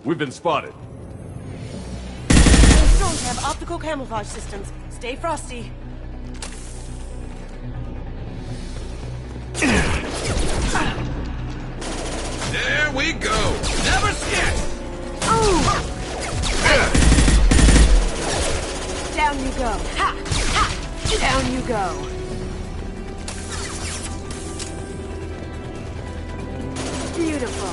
We've been spotted. Those drones have optical camouflage systems. Stay frosty. There we go! Never skip! Down you go. Ha! Ha! Down you go. Beautiful.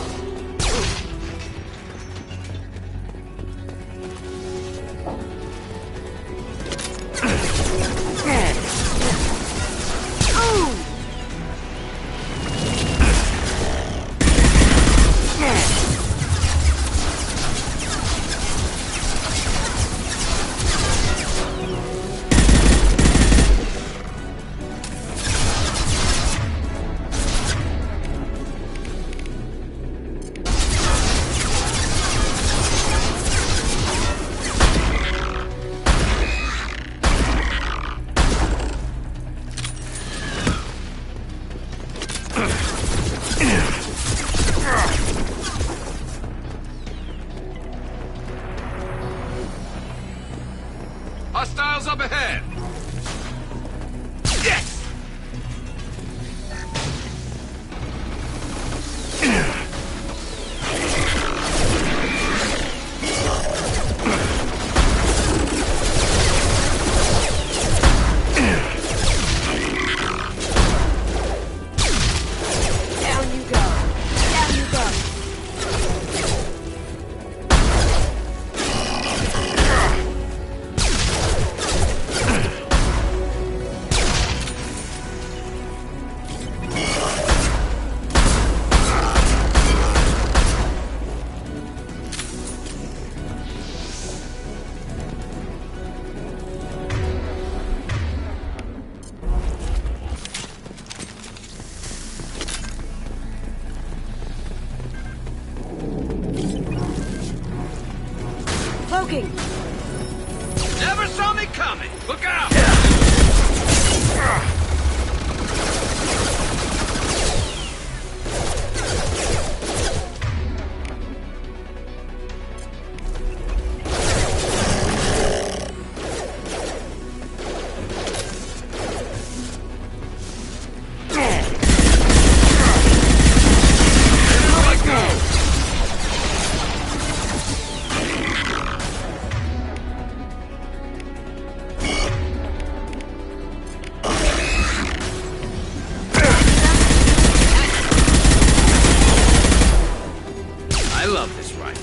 Hostiles up ahead! Yes! Down you go. Down you go. Cloaking! Never saw me coming! Look out! I love this rifle.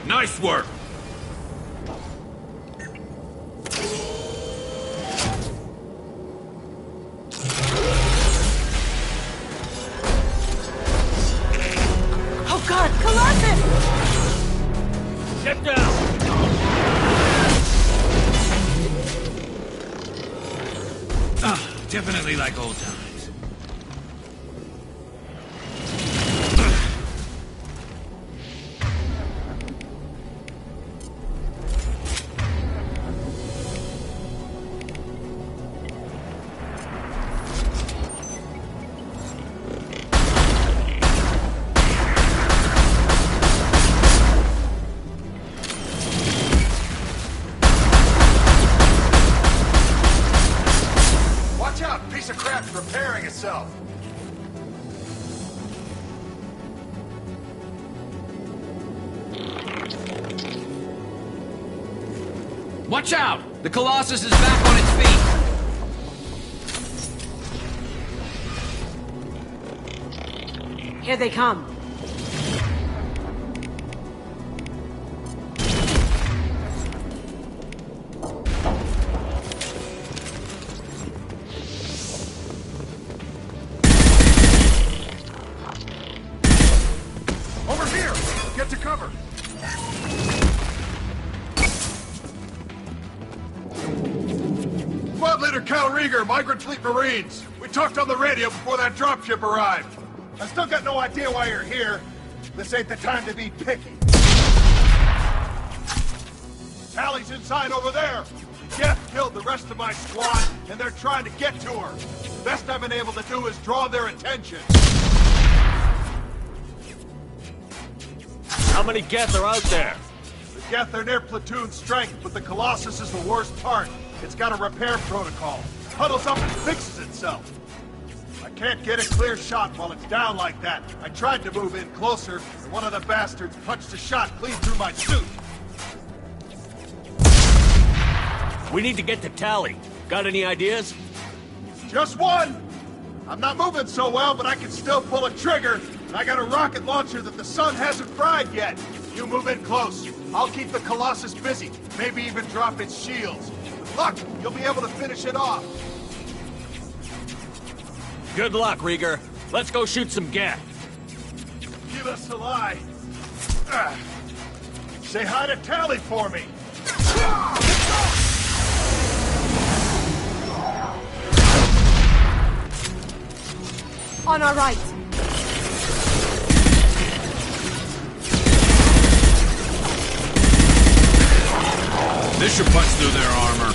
Nice work! Oh god, Colossus! Get down! Definitely like old times. Watch out! Piece of crap's repairing itself. Watch out! The Colossus is back on its feet! Here they come. Commander Cal Rieger, Migrant Fleet Marines. We talked on the radio before that dropship arrived. I still got no idea why you're here. This ain't the time to be picky. Tally's inside over there. Jeff killed the rest of my squad, and they're trying to get to her. Best I've been able to do is draw their attention. How many Geth are out there? The Geth are near platoon strength, but the Colossus is the worst part. It's got a repair protocol. Huddles up and fixes itself. I can't get a clear shot while it's down like that. I tried to move in closer, and one of the bastards punched a shot clean through my suit. We need to get to Tally. Got any ideas? Just one! I'm not moving so well, but I can still pull a trigger, and I got a rocket launcher that the sun hasn't fried yet. You move in close. I'll keep the Colossus busy, maybe even drop its shields. With luck, you'll be able to finish it off. Good luck, Rieger. Let's go shoot some Geth. Give us a lie. Say hi to Tally for me. On our right. This should punch through their armor.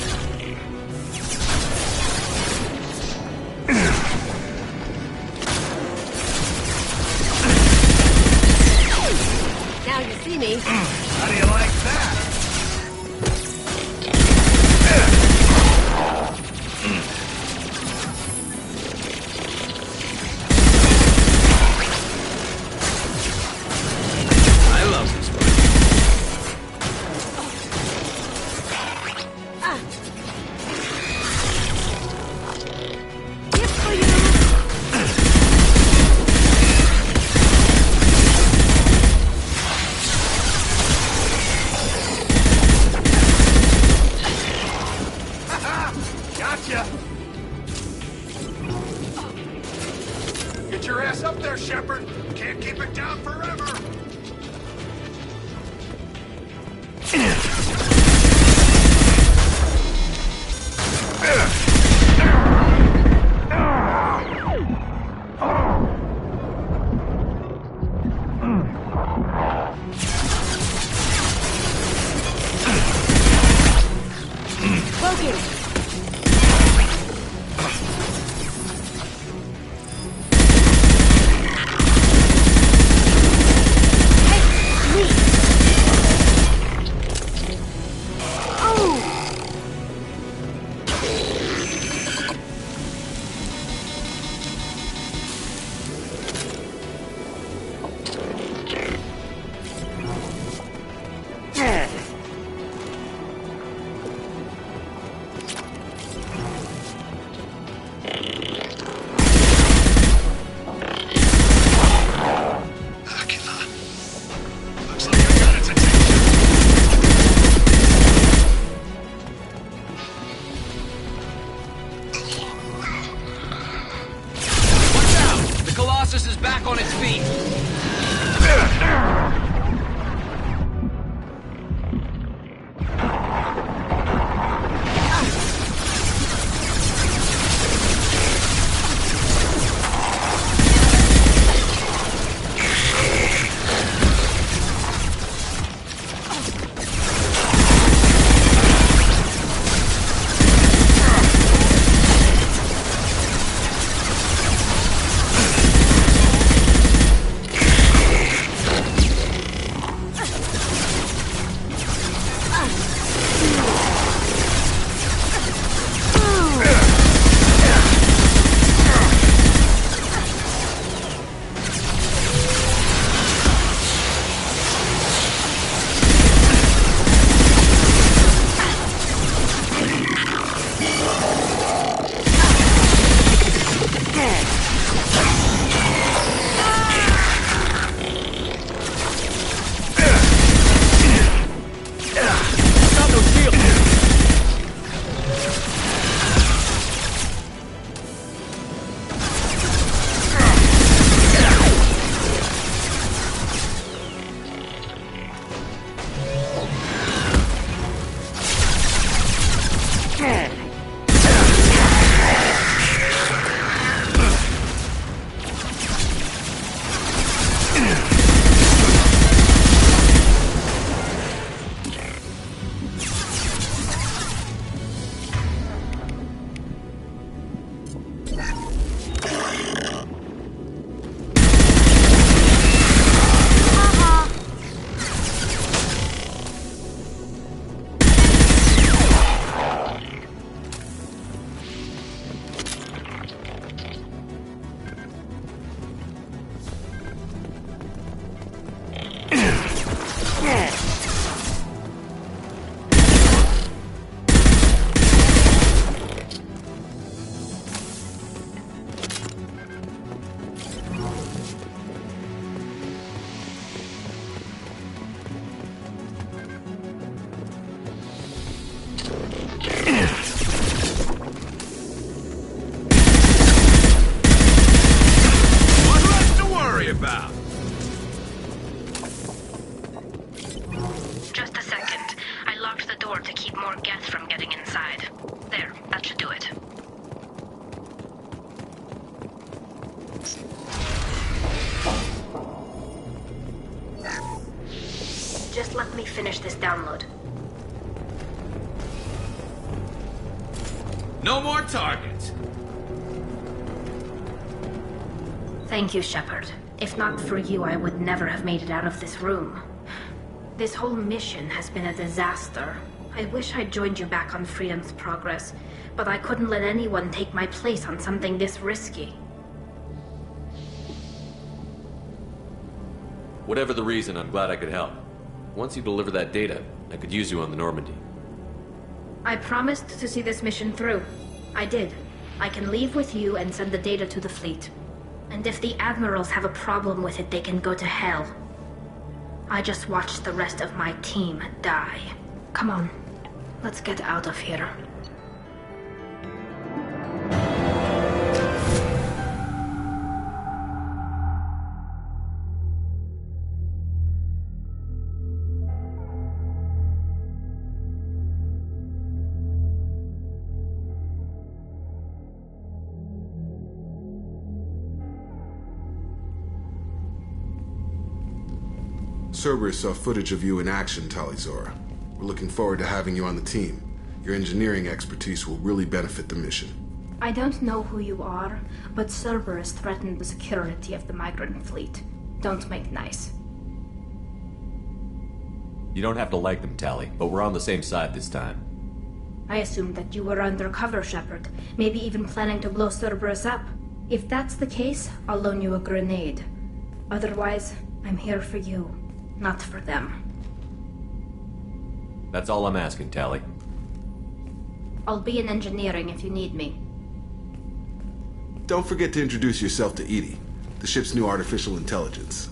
Now you see me. How do you like that? I love this place. Gift for you. Gotcha! Get your ass up there, Shepard! Can't keep it down forever! Logan. One less to worry about. Just a second. I locked the door to keep more Geth from getting inside. There, that should do it. Just let me finish this download. No more targets. Thank you, Shepard. If not for you, I would never have made it out of this room. This whole mission has been a disaster. I wish I'd joined you back on Freedom's Progress, but I couldn't let anyone take my place on something this risky. Whatever the reason, I'm glad I could help. Once you deliver that data, I could use you on the Normandy. I promised to see this mission through. I did. I can leave with you and send the data to the fleet. And if the admirals have a problem with it, they can go to hell. I just watched the rest of my team die. Come on, let's get out of here. Cerberus saw footage of you in action, Tali'Zorah. We're looking forward to having you on the team. Your engineering expertise will really benefit the mission. I don't know who you are, but Cerberus threatened the security of the migrant fleet. Don't make nice. You don't have to like them, Tali, but we're on the same side this time. I assumed that you were undercover, Shepard. Maybe even planning to blow Cerberus up. If that's the case, I'll loan you a grenade. Otherwise, I'm here for you, not for them. That's all I'm asking, Tali. I'll be in engineering if you need me. Don't forget to introduce yourself to EDI, the ship's new artificial intelligence.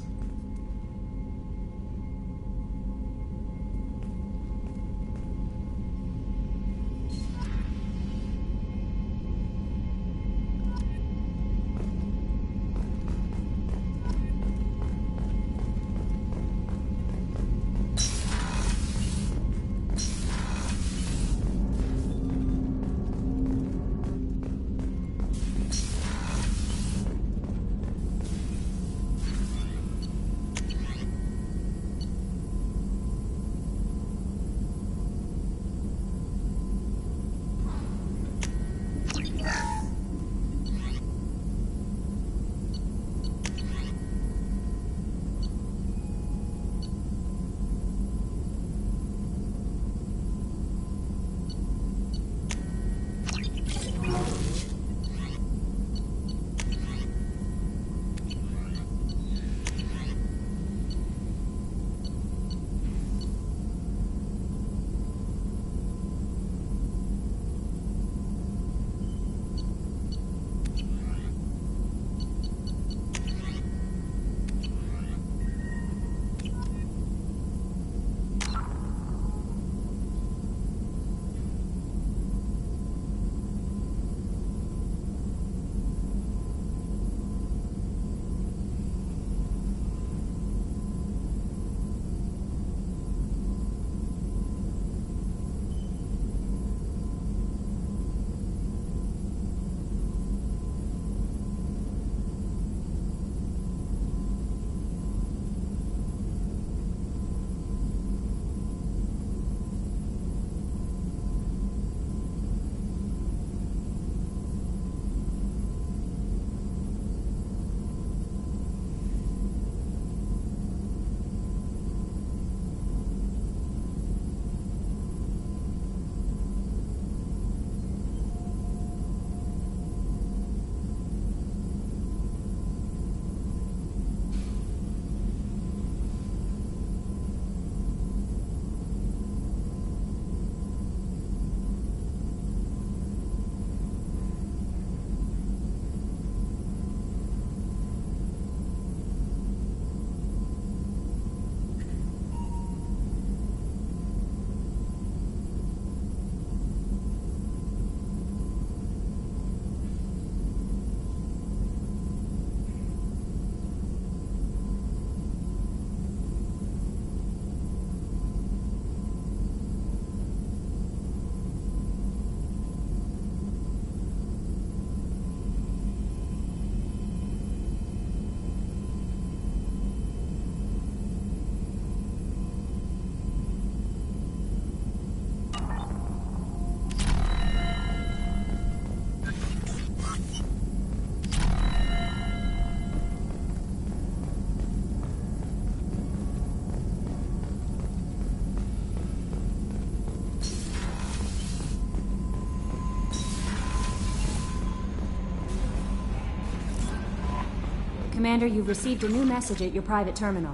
Commander, you've received a new message at your private terminal.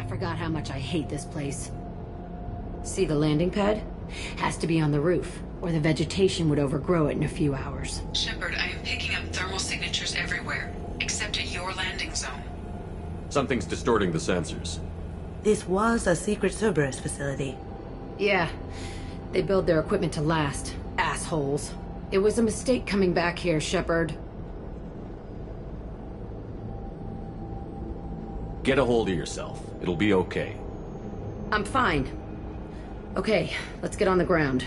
Forgot how much I hate this place. See the landing pad? Has to be on the roof, or the vegetation would overgrow it in a few hours. Shepard, I am picking up thermal signatures everywhere, except at your landing zone. Something's distorting the sensors. This was a secret Cerberus facility. Yeah. They build their equipment to last. Assholes. It was a mistake coming back here, Shepard. Get a hold of yourself. It'll be okay. I'm fine. Okay, let's get on the ground.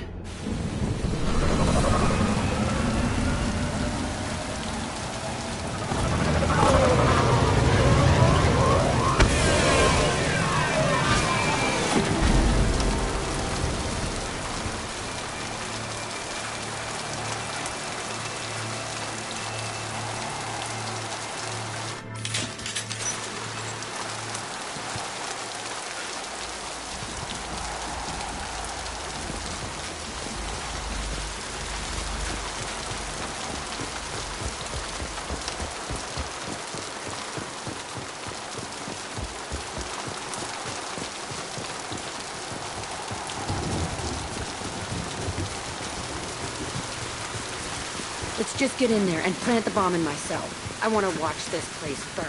Let's just get in there and plant the bomb in myself. I want to watch this place burn.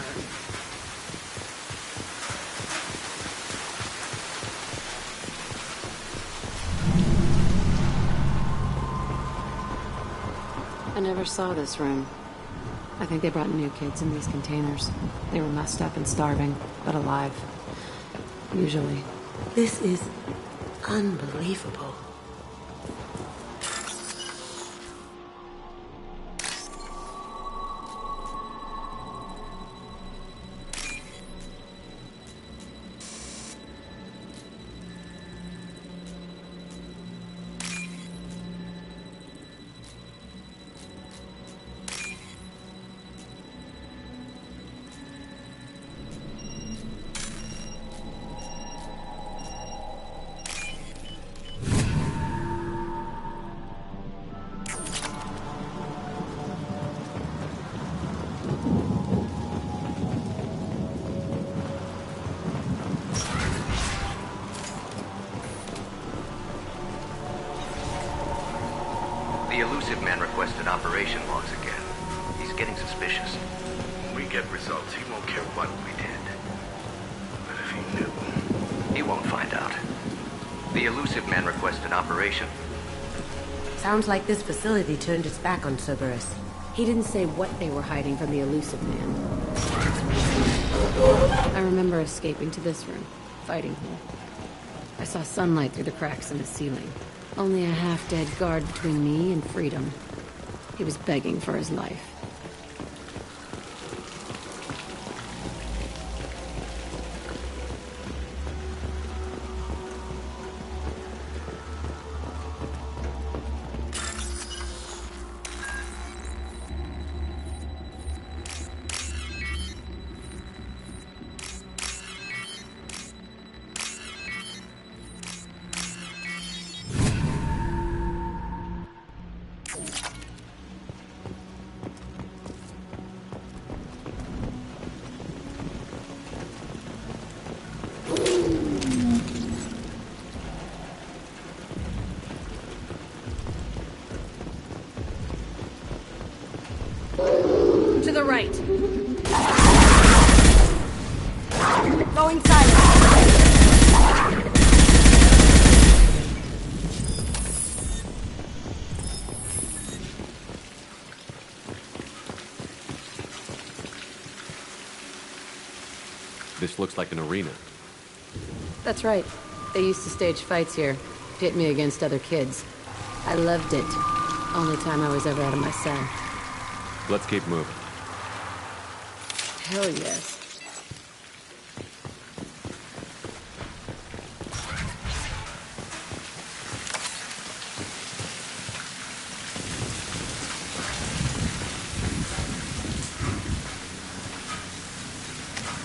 I never saw this room. I think they brought new kids in these containers. They were messed up and starving, but alive. Usually. This is unbelievable. The Elusive Man requested operation logs again. He's getting suspicious. When we get results, he won't care what we did. But if he knew... He won't find out. The Elusive Man requested operation. Sounds like this facility turned its back on Cerberus. He didn't say what they were hiding from the Elusive Man. I remember escaping to this room, fighting here. I saw sunlight through the cracks in the ceiling. Only a half-dead guard between me and freedom. He was begging for his life. To the right. Go inside. This looks like an arena. That's right. They used to stage fights here, pit me against other kids. I loved it. Only time I was ever out of my cell. Let's keep moving. Hell yes.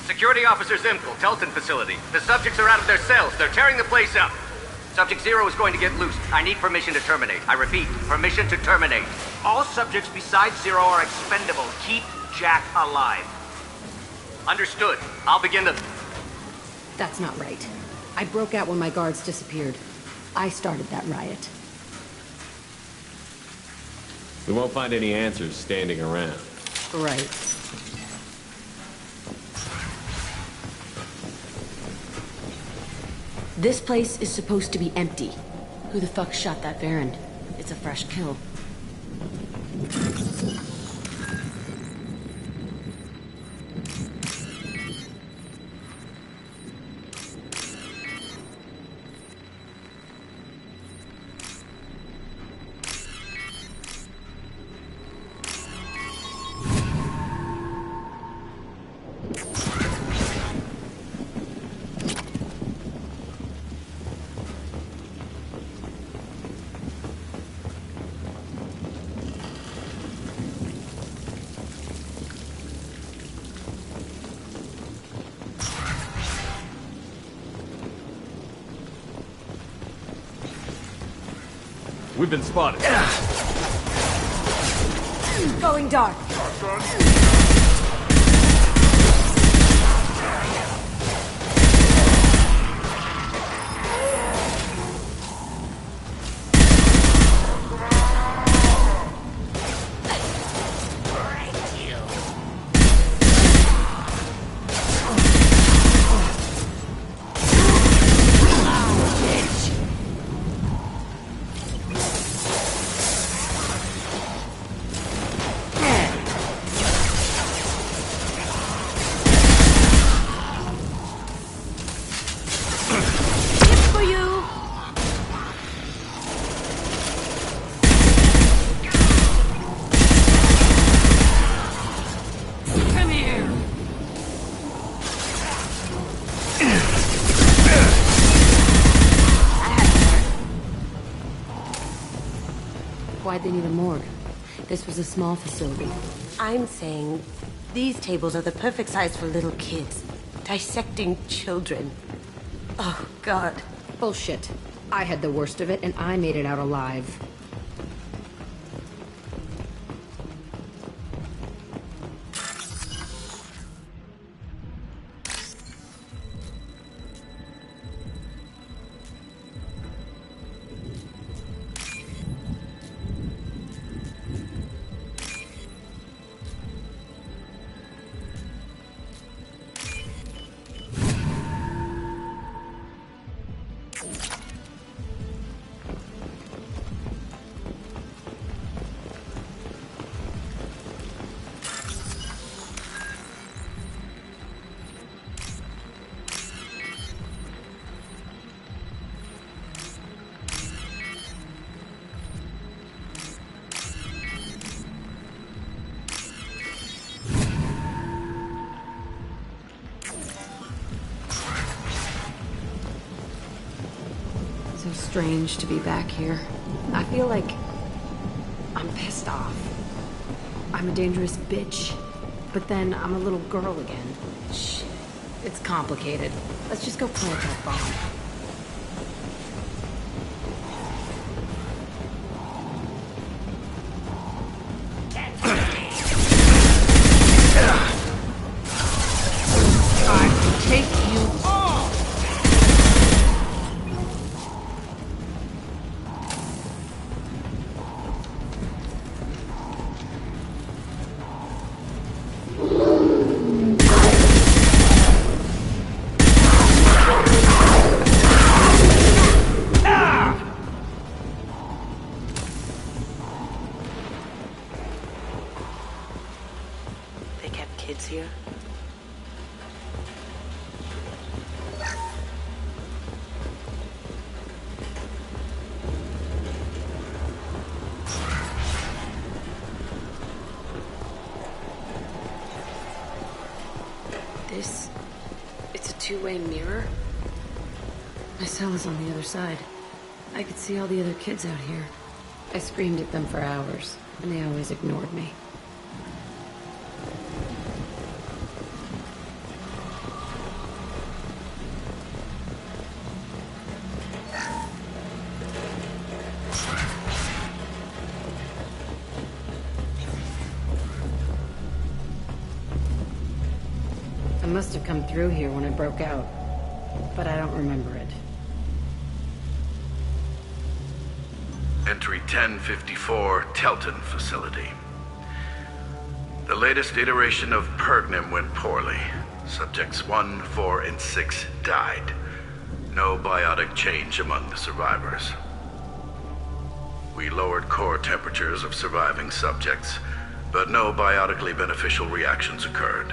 Security Officer Zimkel, Telton facility. The subjects are out of their cells. They're tearing the place up. Subject Zero is going to get loose. I need permission to terminate. I repeat, permission to terminate. All subjects besides Zero are expendable. Keep Jack alive. Understood. I'll begin the... That's not right. I broke out when my guards disappeared. I started that riot. We won't find any answers standing around. Right. This place is supposed to be empty. Who the fuck shot that Baron? It's a fresh kill. We've been spotted. Going dark. Why'd they need a morgue? This was a small facility. I'm saying these tables are the perfect size for little kids. Dissecting children. Oh, God. Bullshit. I had the worst of it, and I made it out alive. So strange to be back here. I feel like I'm pissed off. I'm a dangerous bitch, but then I'm a little girl again. Shit. It's complicated. Let's just go plant that bomb. Kids here? It's a two-way mirror? My cell is on the other side. I could see all the other kids out here. I screamed at them for hours, and they always ignored me. I must have come through here when I broke out, but I don't remember it. Entry 1054, Telton Facility. The latest iteration of Pergnim went poorly. Subjects 1, 4, and 6 died. No biotic change among the survivors. We lowered core temperatures of surviving subjects, but no biotically beneficial reactions occurred.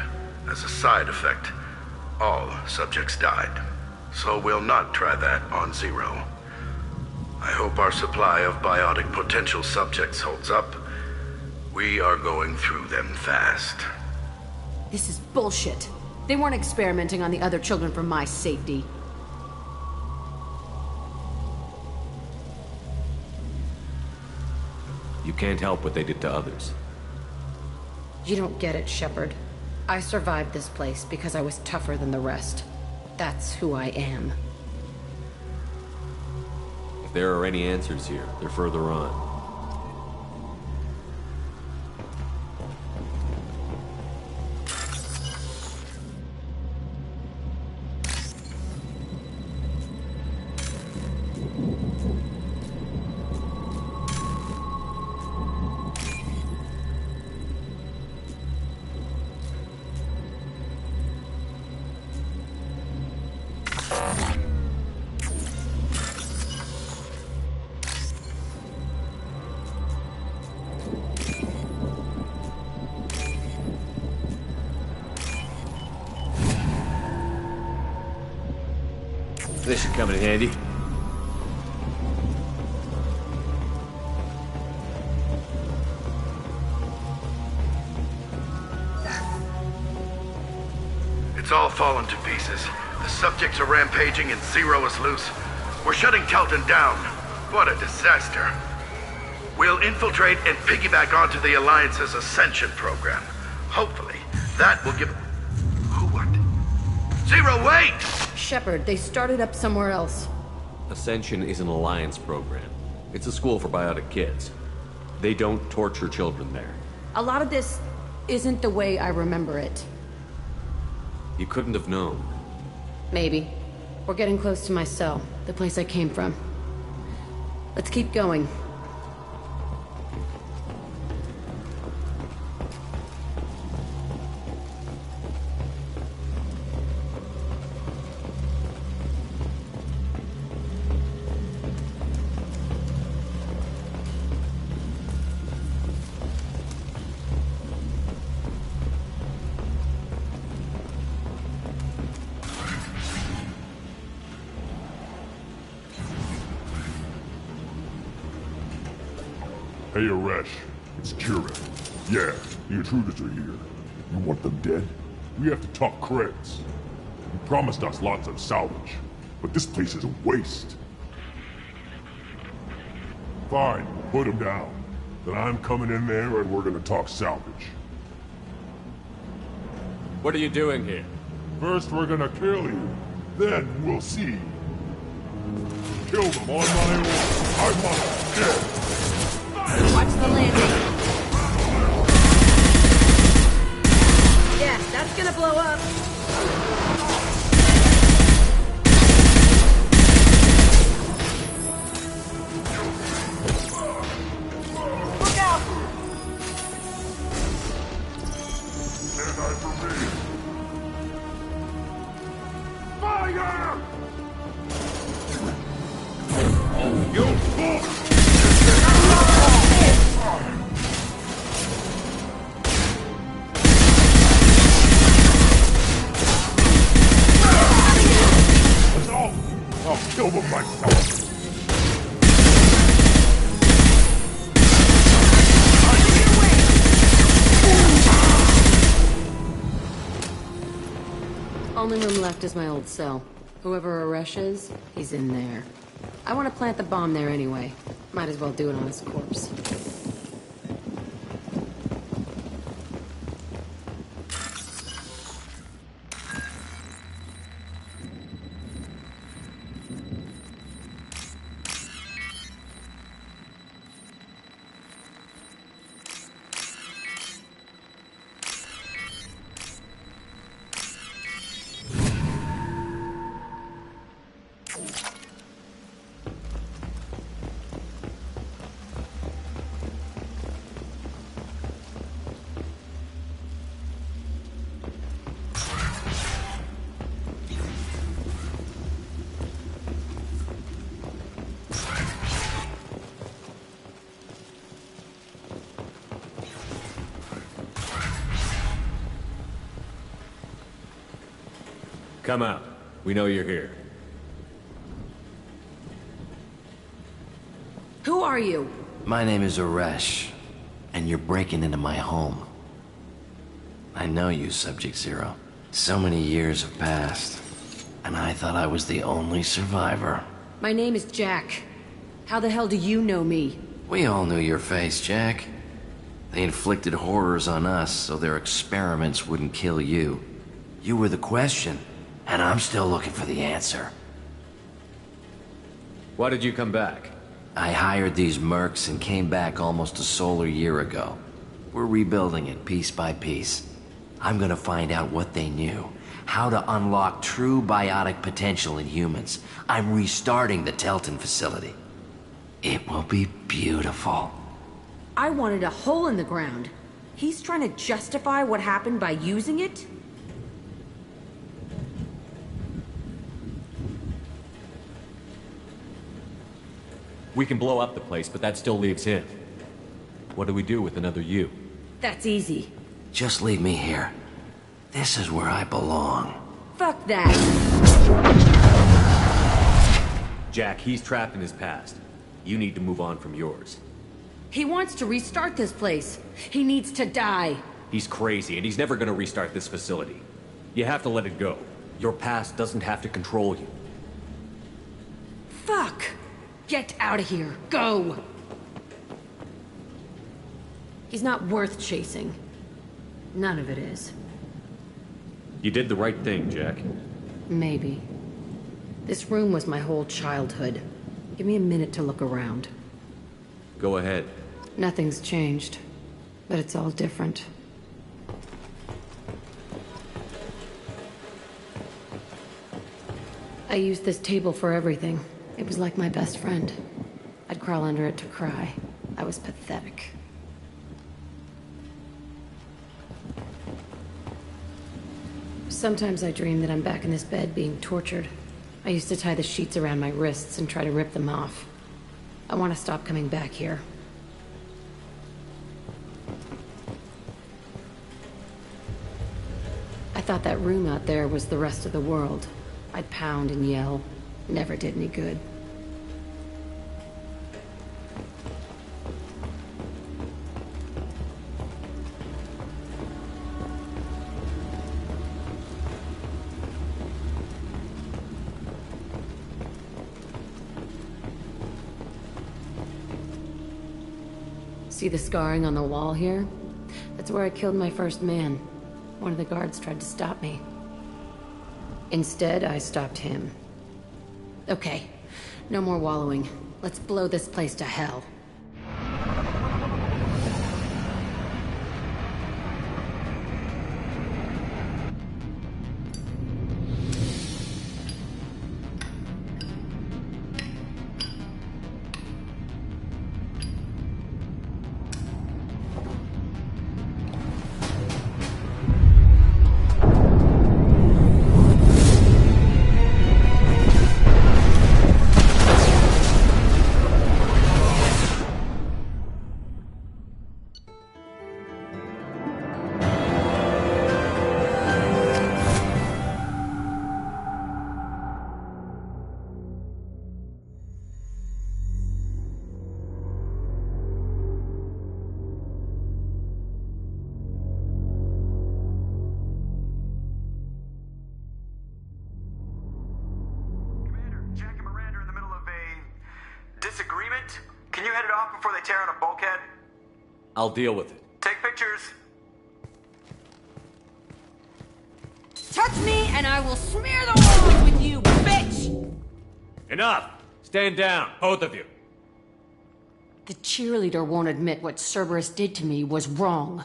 As a side effect, all subjects died. So we'll not try that on Zero. I hope our supply of biotic potential subjects holds up. We are going through them fast. This is bullshit. They weren't experimenting on the other children for my safety. You can't help what they did to others. You don't get it, Shepard. I survived this place because I was tougher than the rest. That's who I am. If there are any answers here, they're further on. This should come in handy. It's all fallen to pieces. The subjects are rampaging and Zero is loose. We're shutting Telton down. What a disaster. We'll infiltrate and piggyback onto the Alliance's Ascension program. Hopefully, that will give... Who what? Zero, wait! Shepard, they started up somewhere else. Ascension is an Alliance program. It's a school for biotic kids. They don't torture children there. A lot of this isn't the way I remember it. You couldn't have known. Maybe. We're getting close to my cell, the place I came from. Let's keep going. Hey, Aresh. It's Kira. Yeah, the intruders are here. You want them dead? We have to talk credits. You promised us lots of salvage, but this place is a waste. Fine, put them down. Then I'm coming in there and we're gonna talk salvage. What are you doing here? First we're gonna kill you, then we'll see. Kill them on my own. I want them dead. Watch the landing. Yeah, that's gonna blow up. Look out! Stand by for me. Fire! You fool! I'll kill them myself. Only room left is my old cell. Whoever Aresh is, he's in there. I want to plant the bomb there anyway. Might as well do it on his corpse. Come out. We know you're here. Who are you? My name is Aresh, and you're breaking into my home. I know you, Subject-Zero. So many years have passed, and I thought I was the only survivor. My name is Jack. How the hell do you know me? We all knew your face, Jack. They inflicted horrors on us so their experiments wouldn't kill you. You were the question, and I'm still looking for the answer. Why did you come back? I hired these mercs and came back almost a solar year ago. We're rebuilding it piece by piece. I'm gonna find out what they knew. How to unlock true biotic potential in humans. I'm restarting the Telton facility. It will be beautiful. I wanted a hole in the ground. He's trying to justify what happened by using it? We can blow up the place, but that still leaves him. What do we do with another you? That's easy. Just leave me here. This is where I belong. Fuck that. Jack, he's trapped in his past. You need to move on from yours. He wants to restart this place. He needs to die. He's crazy, and he's never gonna restart this facility. You have to let it go. Your past doesn't have to control you. Fuck! Get out of here. Go! He's not worth chasing. None of it is. You did the right thing, Jack. Maybe. This room was my whole childhood. Give me a minute to look around. Go ahead. Nothing's changed, but it's all different. I used this table for everything. It was like my best friend. I'd crawl under it to cry. I was pathetic. Sometimes I dream that I'm back in this bed being tortured. I used to tie the sheets around my wrists and try to rip them off. I want to stop coming back here. I thought that room out there was the rest of the world. I'd pound and yell. Never did any good. See the scarring on the wall here? That's where I killed my first man. One of the guards tried to stop me. Instead, I stopped him. Okay, no more wallowing. Let's blow this place to hell. I'll deal with it. Take pictures. Touch me and I will smear the walls with you, bitch! Enough! Stand down, both of you. The cheerleader won't admit what Cerberus did to me was wrong.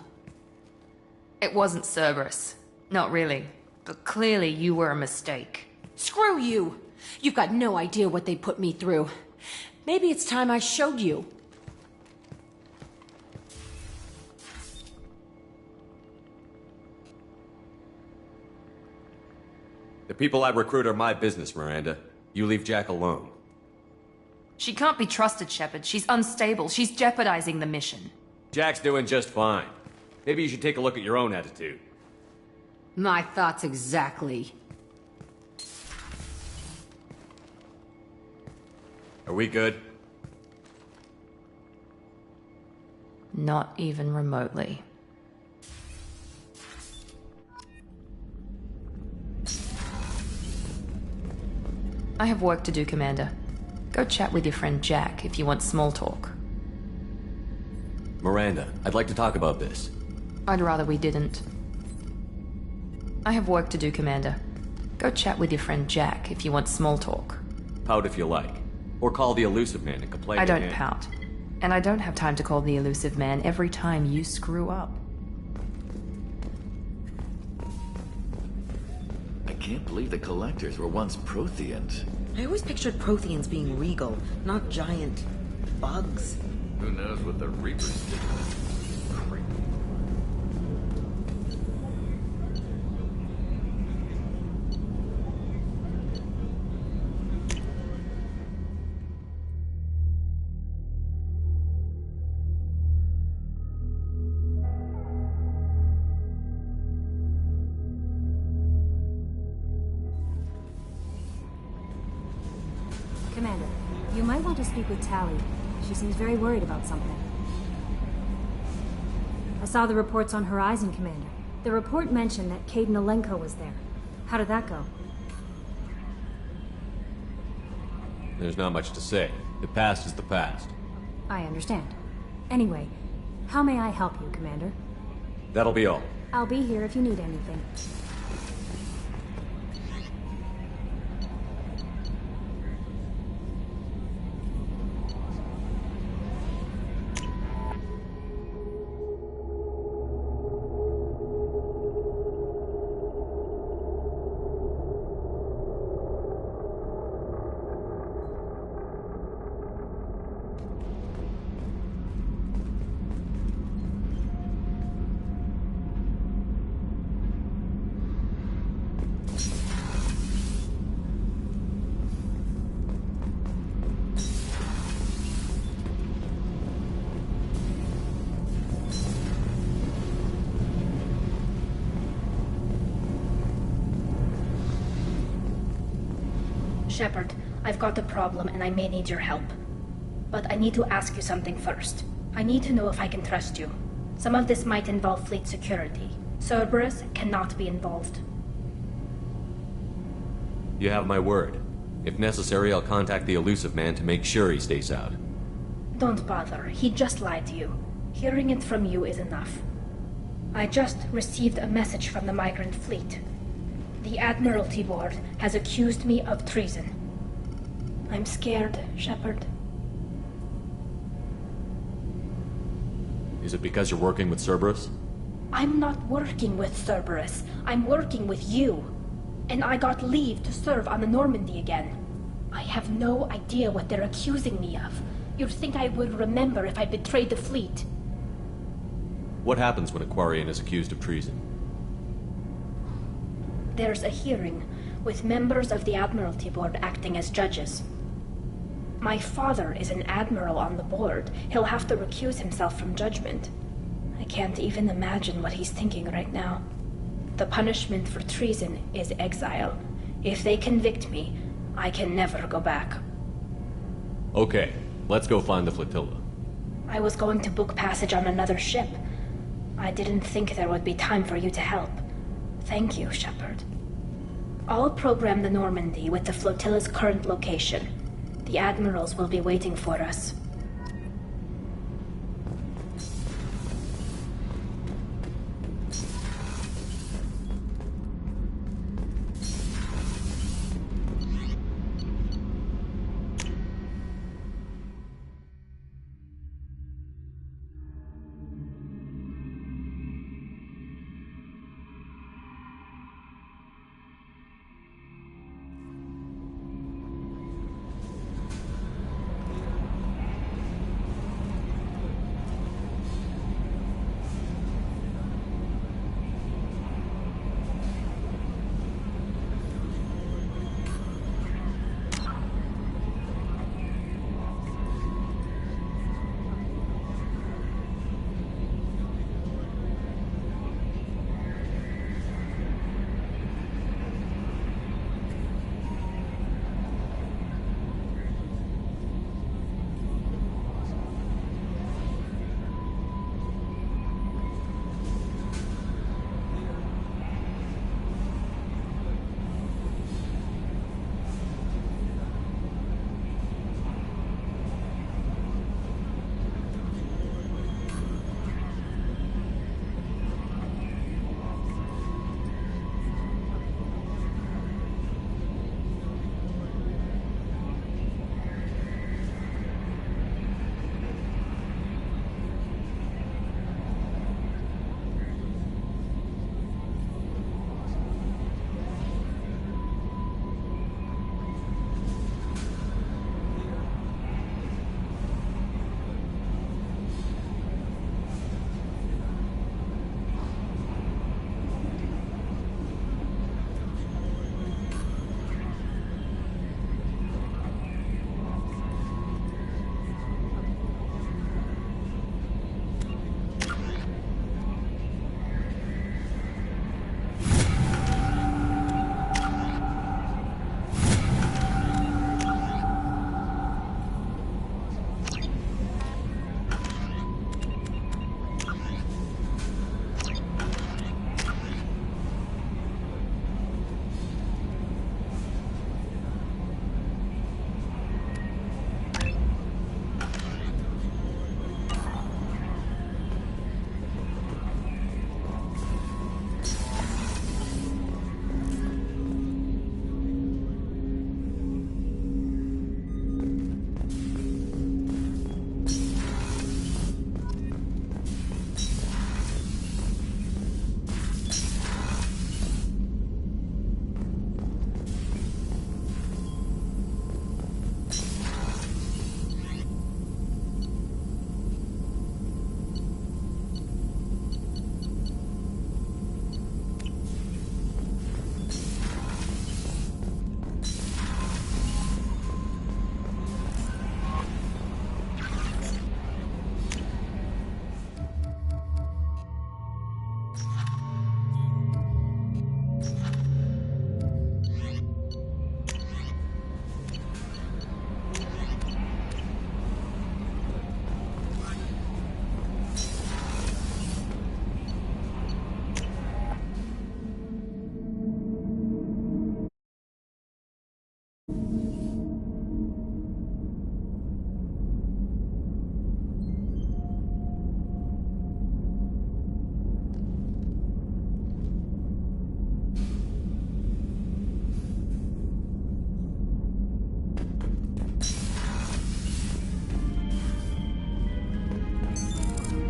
It wasn't Cerberus. Not really. But clearly you were a mistake. Screw you! You've got no idea what they put me through. Maybe it's time I showed you. The people I recruit are my business, Miranda. You leave Jack alone. She can't be trusted, Shepard. She's unstable. She's jeopardizing the mission. Jack's doing just fine. Maybe you should take a look at your own attitude. My thoughts exactly. Are we good? Not even remotely. I have work to do, Commander. Go chat with your friend Jack if you want small talk. Miranda, I'd like to talk about this. I'd rather we didn't. I have work to do, Commander. Go chat with your friend Jack if you want small talk. Pout if you like. Or call the Elusive Man and complain I to don't him. pout. And I don't have time to call the Elusive Man every time you screw up. I can't believe the Collectors were once Protheans. I always pictured Protheans being regal, not giant bugs. Who knows what the Reapers did? Commander, you might want to speak with Tali. She seems very worried about something. I saw the reports on Horizon, Commander. The report mentioned that Cade Nolenko was there. How did that go? There's not much to say. The past is the past. I understand. Anyway, How may I help you, Commander? That'll be all. I'll be here if you need anything. Shepard, I've got a problem and I may need your help. But I need to ask you something first. I need to know if I can trust you. Some of this might involve fleet security. Cerberus cannot be involved. You have my word. If necessary, I'll contact the Elusive Man to make sure he stays out. Don't bother. He just lied to you. Hearing it from you is enough. I just received a message from the migrant fleet. The Admiralty Board has accused me of treason. I'm scared, Shepard. Is it because you're working with Cerberus? I'm not working with Cerberus. I'm working with you. And I got leave to serve on the Normandy again. I have no idea what they're accusing me of. You'd think I would remember if I betrayed the fleet. What happens when a Quarian is accused of treason? There's a hearing, with members of the Admiralty Board acting as judges. My father is an admiral on the board. He'll have to recuse himself from judgment. I can't even imagine what he's thinking right now. The punishment for treason is exile. If they convict me, I can never go back. Okay, let's go find the flotilla. I was going to book passage on another ship. I didn't think there would be time for you to help. Thank you, Shepard. I'll program the Normandy with the flotilla's current location. The admirals will be waiting for us.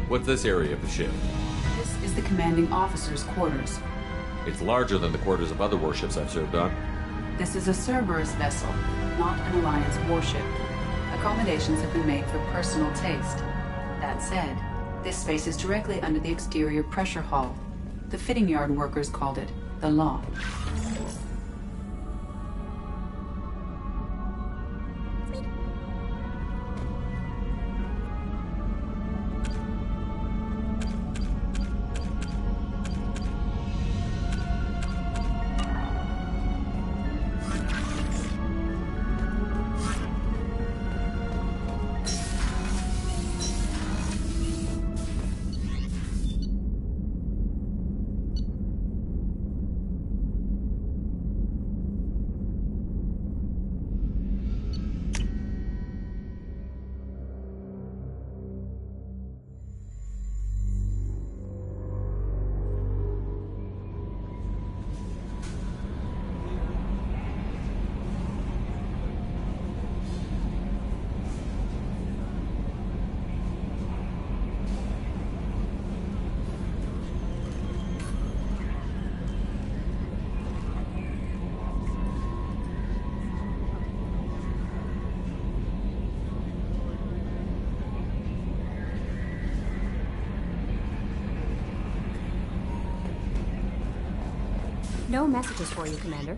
What's this area of the ship? This is the commanding officer's quarters. It's larger than the quarters of other warships I've served on. This is a Cerberus vessel, not an Alliance warship. Accommodations have been made for personal taste. That said, this space is directly under the exterior pressure hull. The fitting yard workers called it the loft. No messages for you, Commander.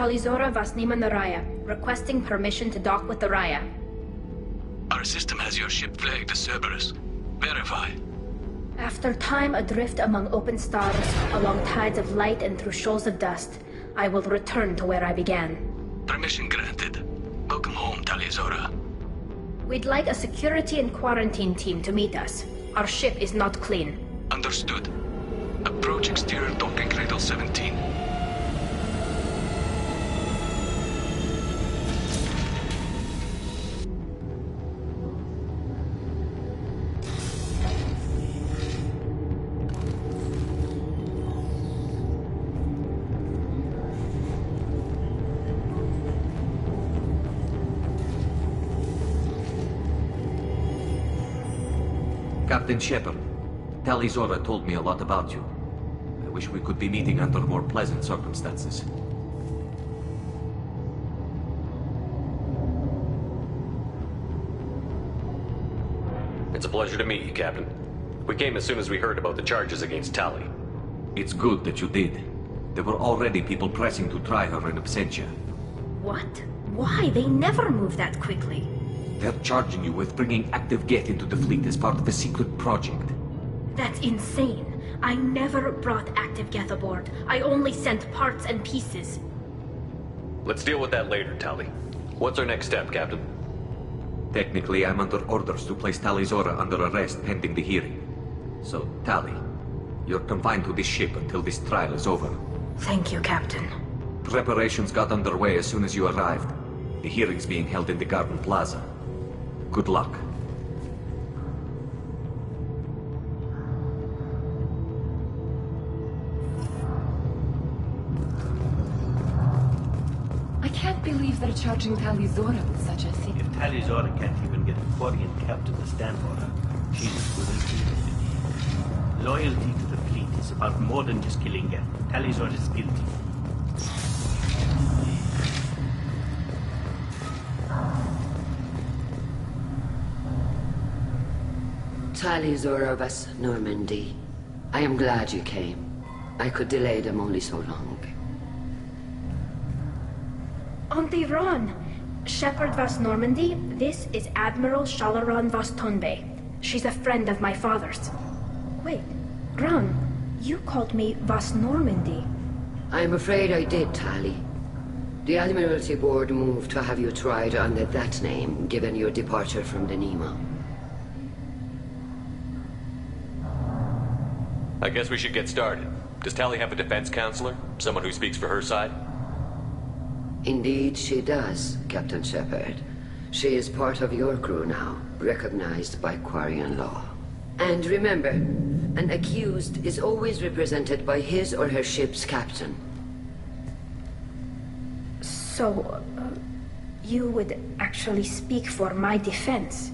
Talizora Vasnima Naraya, requesting permission to dock with the Raya. Our system has your ship flagged as Cerberus. Verify. After time adrift among open stars, along tides of light and through shoals of dust, I will return to where I began. Permission granted. Welcome home, Talizora. We'd like a security and quarantine team to meet us. Our ship is not clean. Understood. Approach exterior docking cradle 17. Captain Shepard, Talizora told me a lot about you. I wish we could be meeting under more pleasant circumstances. It's a pleasure to meet you, Captain. We came as soon as we heard about the charges against Tali. It's good that you did. There were already people pressing to try her in absentia. What? Why? They never move that quickly. They're charging you with bringing active Geth into the fleet as part of a secret project. That's insane. I never brought active Geth aboard. I only sent parts and pieces. Let's deal with that later, Tali. What's our next step, Captain? Technically, I'm under orders to place Talizora under arrest pending the hearing. So, Tali, you're confined to this ship until this trial is over. Thank you, Captain. Preparations got underway as soon as you arrived. The hearing's being held in the Garden Plaza. Good luck. I can't believe they're charging Talizora with such a thing. If Talizora can't even get a Quarian captain to stand for her, she's as good as guilty. Loyalty to the fleet is about more than just killing Geth. Talizora is guilty. Talizora Vas Normandy. I am glad you came. I could delay them only so long. Auntie Ron! Shepard Vas Normandy, this is Admiral Shalaron Vas Tonbe. She's a friend of my father's. Wait, Ron, you called me Vas Normandy. I'm afraid I did, Tali. The Admiralty Board moved to have you tried under that name, given your departure from the Nemo. I guess we should get started. Does Tali have a defense counselor? Someone who speaks for her side? Indeed she does, Captain Shepard. She is part of your crew now, recognized by Quarian law. And remember, an accused is always represented by his or her ship's captain. So, you would actually speak for my defense?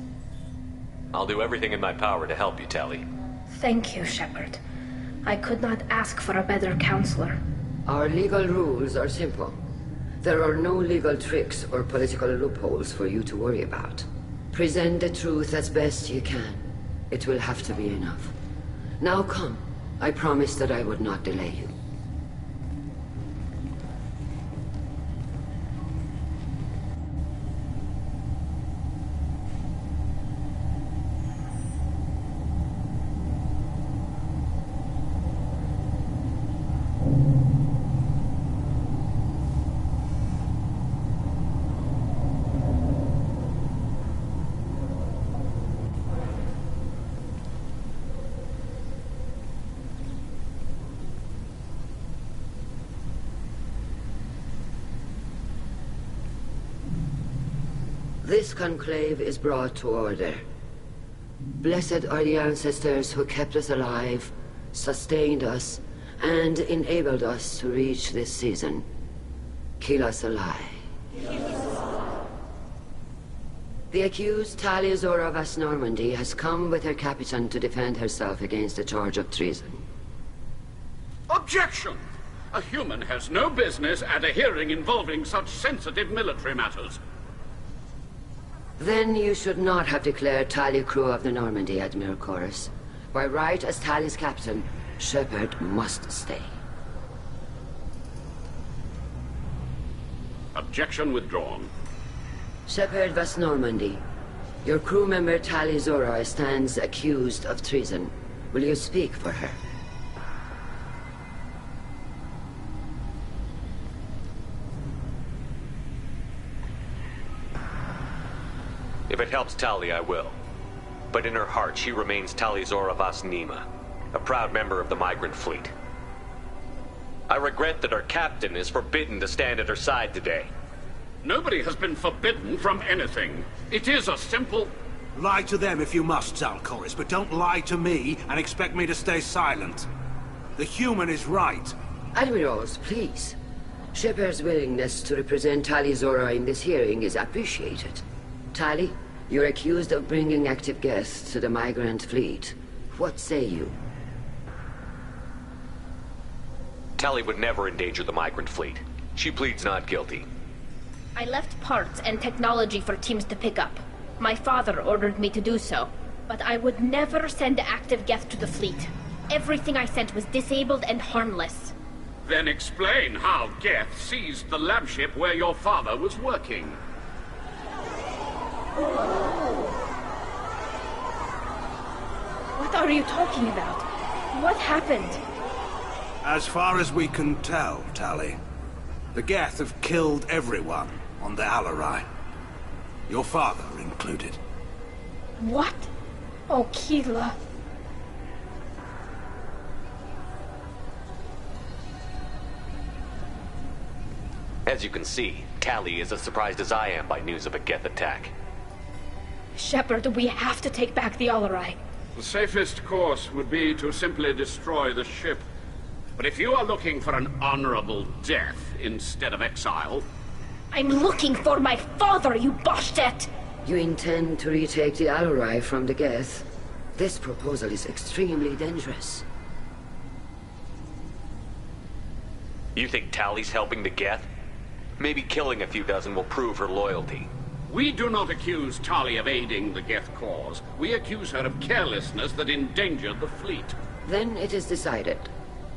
I'll do everything in my power to help you, Tali. Thank you, Shepard. I could not ask for a better counselor. Our legal rules are simple. There are no legal tricks or political loopholes for you to worry about. Present the truth as best you can. It will have to be enough. Now come. I promised that I would not delay you. This conclave is brought to order. Blessed are the ancestors who kept us alive, sustained us, and enabled us to reach this season. Keep us alive. The accused Talia Zora Vas Normandy has come with her captain to defend herself against a charge of treason. Objection! A human has no business at a hearing involving such sensitive military matters. Then you should not have declared Talia crew of the Normandy, Admiral Chorus. By right as Talia's captain, Shepard must stay. Objection withdrawn. Shepard Vas Normandy, your crew member Talia Zora stands accused of treason. Will you speak for her? If it helps Tali, I will. But in her heart, she remains Talia Zora Vas Nima, a proud member of the migrant fleet. I regret that our captain is forbidden to stand at her side today. Nobody has been forbidden from anything. It is a simple... Lie to them if you must, Zalcoris, but don't lie to me and expect me to stay silent. The human is right. Admirals, please. Shepard's willingness to represent Talia Zora in this hearing is appreciated. Tali, you're accused of bringing active guests to the migrant fleet. What say you? Tali would never endanger the migrant fleet. She pleads not guilty. I left parts and technology for teams to pick up. My father ordered me to do so, but I would never send active guests to the fleet. Everything I sent was disabled and harmless. Then explain how Geth seized the lab ship where your father was working. What are you talking about? What happened? As far as we can tell, Tali, the Geth have killed everyone on the Alarai. Your father included. What? Oh, Keela. As you can see, Tali is as surprised as I am by news of a Geth attack. Shepard, we have to take back the Alarai. The safest course would be to simply destroy the ship. But if you are looking for an honorable death instead of exile... I'm looking for my father, you Bastet! You intend to retake the Alarai from the Geth? This proposal is extremely dangerous. You think Tali's helping the Geth? Maybe killing a few dozen will prove her loyalty. We do not accuse Tali of aiding the Geth cause. We accuse her of carelessness that endangered the fleet. Then it is decided.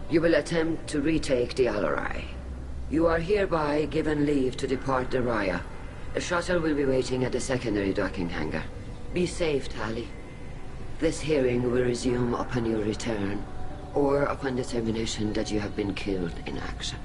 You will attempt to retake the Alarai. You are hereby given leave to depart the Raya. A shuttle will be waiting at the secondary docking hangar. Be safe, Tali. This hearing will resume upon your return, or upon determination that you have been killed in action.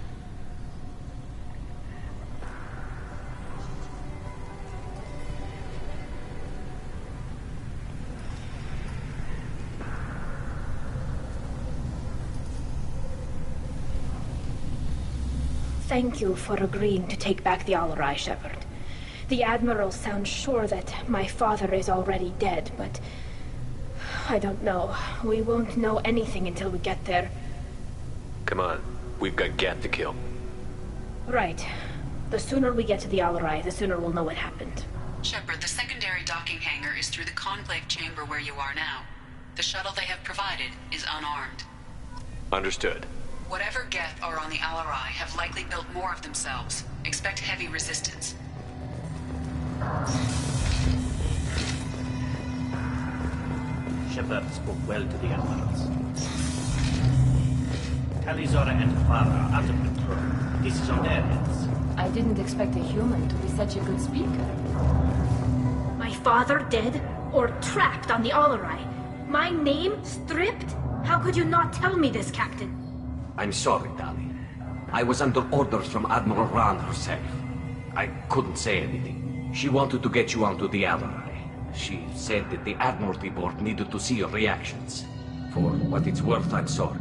Thank you for agreeing to take back the Alarai, Shepard. The Admiral sounds sure that my father is already dead, but... I don't know. We won't know anything until we get there. Come on. We've got Geth to kill. Right. The sooner we get to the Alarai, the sooner we'll know what happened. Shepard, the secondary docking hangar is through the conclave chamber where you are now. The shuttle they have provided is unarmed. Understood. Whatever Geth are on the Alarai have likely built more of themselves. Expect heavy resistance. Shepard spoke well to the Admirals. Talia Zora and Farah are out of control. This is on their heads. I didn't expect a human to be such a good speaker. My father dead? Or trapped on the Alarai? My name stripped? How could you not tell me this, Captain? I'm sorry, Tali. I was under orders from Admiral Rand herself. I couldn't say anything. She wanted to get you onto the Alarai. She said that the Admiralty Board needed to see your reactions. For what it's worth, I'm sorry.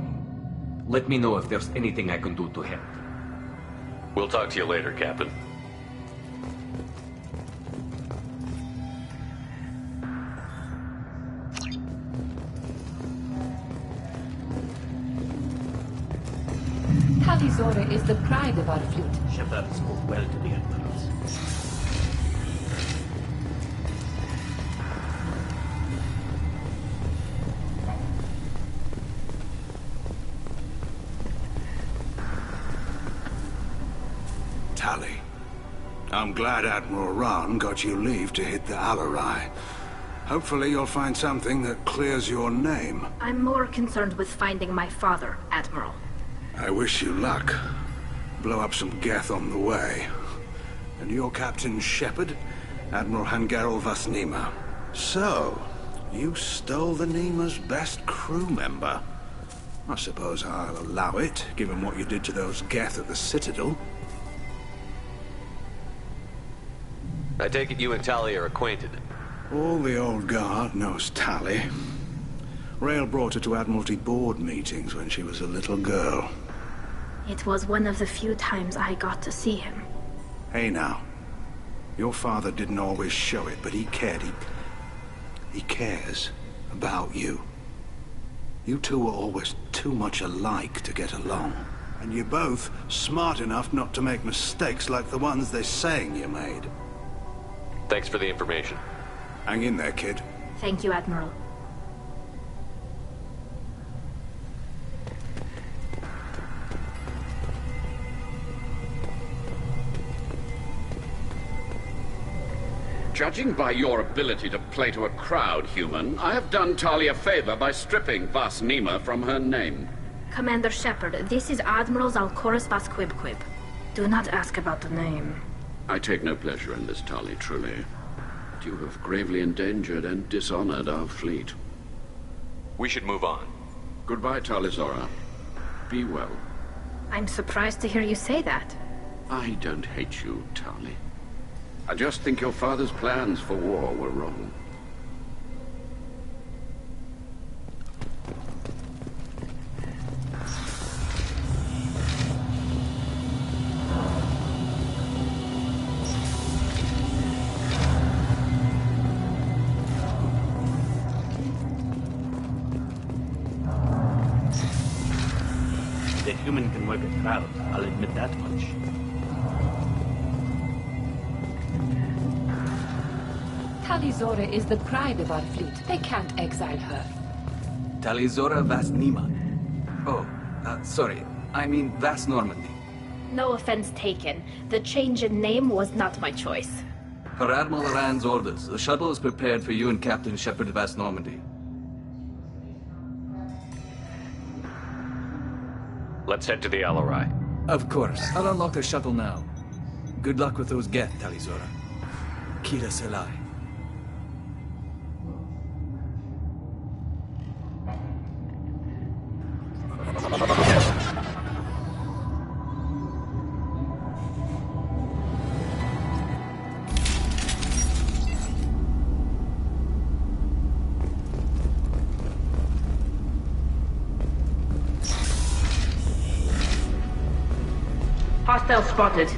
Let me know if there's anything I can do to help. We'll talk to you later, Captain. Talizora is the pride of our fleet. Shepard spoke well to the admirals. Tali, I'm glad Admiral Rahn got you leave to hit the Alarai. Hopefully you'll find something that clears your name. I'm more concerned with finding my father, Admiral. I wish you luck. Blow up some Geth on the way. And your Captain Shepard, Admiral Hangarel Vas Nima. So, you stole the Nima's best crew member. I suppose I'll allow it, given what you did to those Geth at the Citadel. I take it you and Tali are acquainted. All the old guard knows Tali. Rael brought her to Admiralty board meetings when she was a little girl. It was one of the few times I got to see him. Hey now. Your father didn't always show it, but he cared. He cares about you. You two were always too much alike to get along. And you're both smart enough not to make mistakes like the ones they're saying you made. Thanks for the information. Hang in there, kid. Thank you, Admiral. Judging by your ability to play to a crowd, human, I have done Tali a favor by stripping Vas Nima from her name. Commander Shepard, this is Admiral Zalkorus Vas Quib. Do not ask about the name. I take no pleasure in this, Tali, truly. But you have gravely endangered and dishonored our fleet. We should move on. Goodbye, Talizora. Be well. I'm surprised to hear you say that. I don't hate you, Tali. I just think your father's plans for war were wrong. The human can work a crowd, I'll admit that much. Talizora is the pride of our fleet. They can't exile her. Talizora Vas Nima. Oh, sorry. I mean Vas Normandy. No offense taken. The change in name was not my choice. Per Admiral Rand's orders, the shuttle is prepared for you and Captain Shepard Vas Normandy. Let's head to the Alarai. Of course. I'll unlock the shuttle now. Good luck with those Geth, Talizora. Kira Selai. Hostile spotted.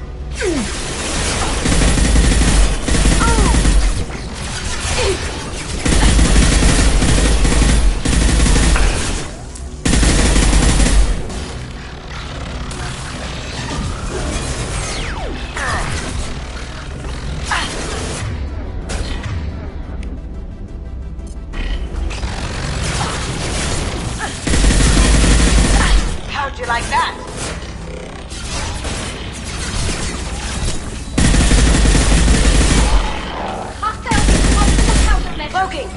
How'd you like that? Loki!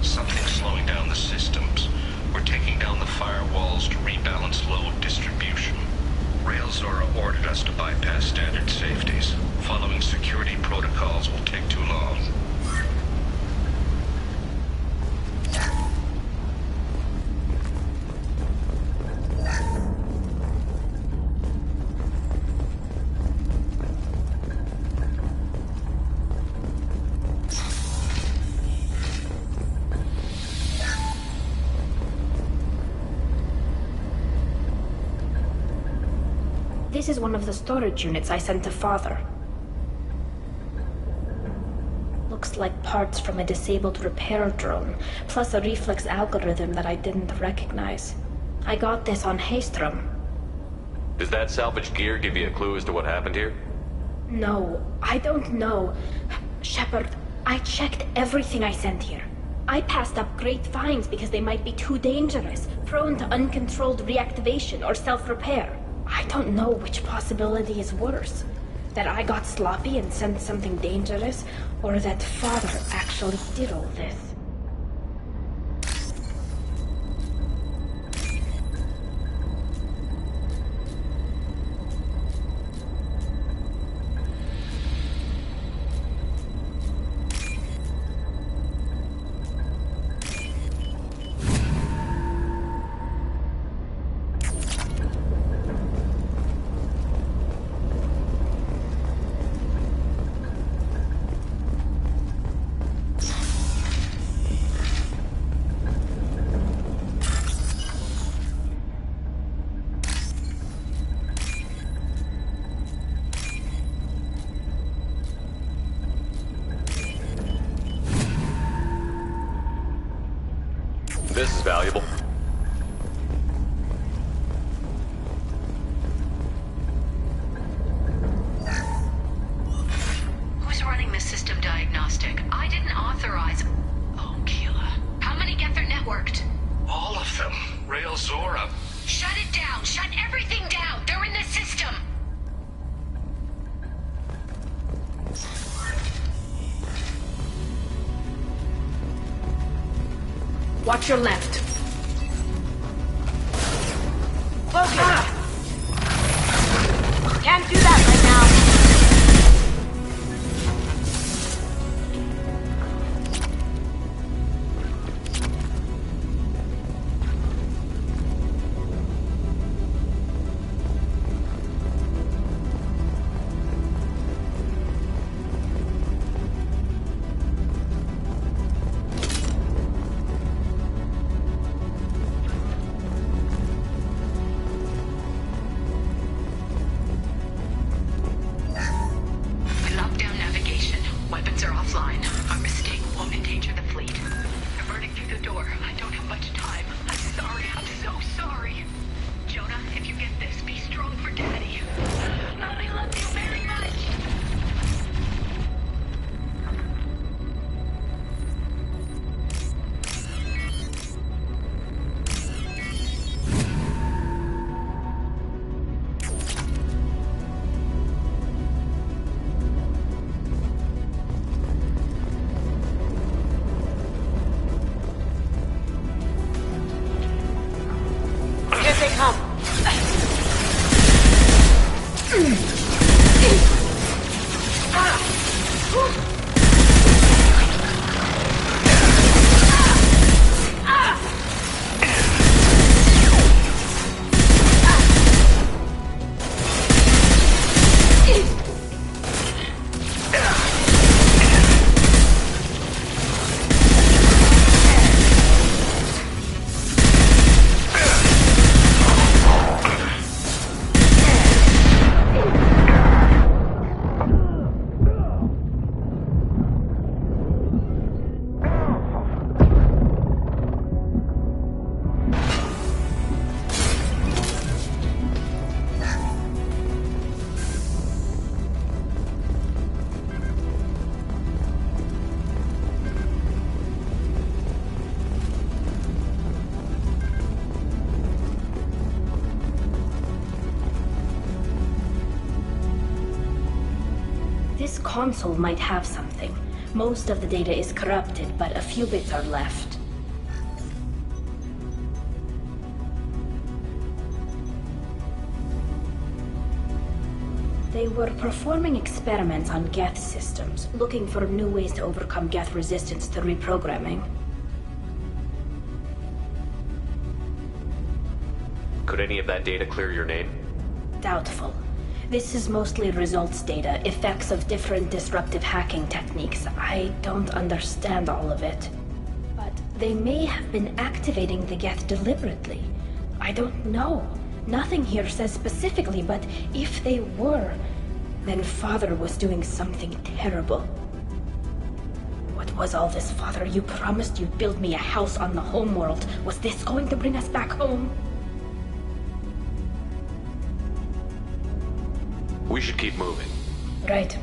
Something's slowing down the systems. We're taking down the firewalls to rebalance load distribution. This is one of the storage units I sent to Father. Looks like parts from a disabled repair drone, plus a reflex algorithm that I didn't recognize. I got this on Haystrom. Does that salvaged gear give you a clue as to what happened here? No, I don't know. Shepard, I checked everything I sent here. I passed up great finds because they might be too dangerous, prone to uncontrolled reactivation or self-repair. I don't know which possibility is worse. That I got sloppy and sent something dangerous, or that Father actually did all this. This is valuable. Who's running the system diagnostic? I didn't authorize... Oh, Keela. How many Geth are networked? All of them. Rail Zora. Shut it down! Shut everything down! They're in the system! Watch your left. Focus! Can't do that right now. This console might have something. Most of the data is corrupted, but a few bits are left. They were performing experiments on Geth systems, looking for new ways to overcome Geth resistance to reprogramming. Could any of that data clear your name? Doubtful. This is mostly results data, effects of different disruptive hacking techniques. I don't understand all of it. But they may have been activating the Geth deliberately. I don't know. Nothing here says specifically, but if they were, then Father was doing something terrible. What was all this, Father? You promised you'd build me a house on the homeworld. Was this going to bring us back home? We should keep moving. Right.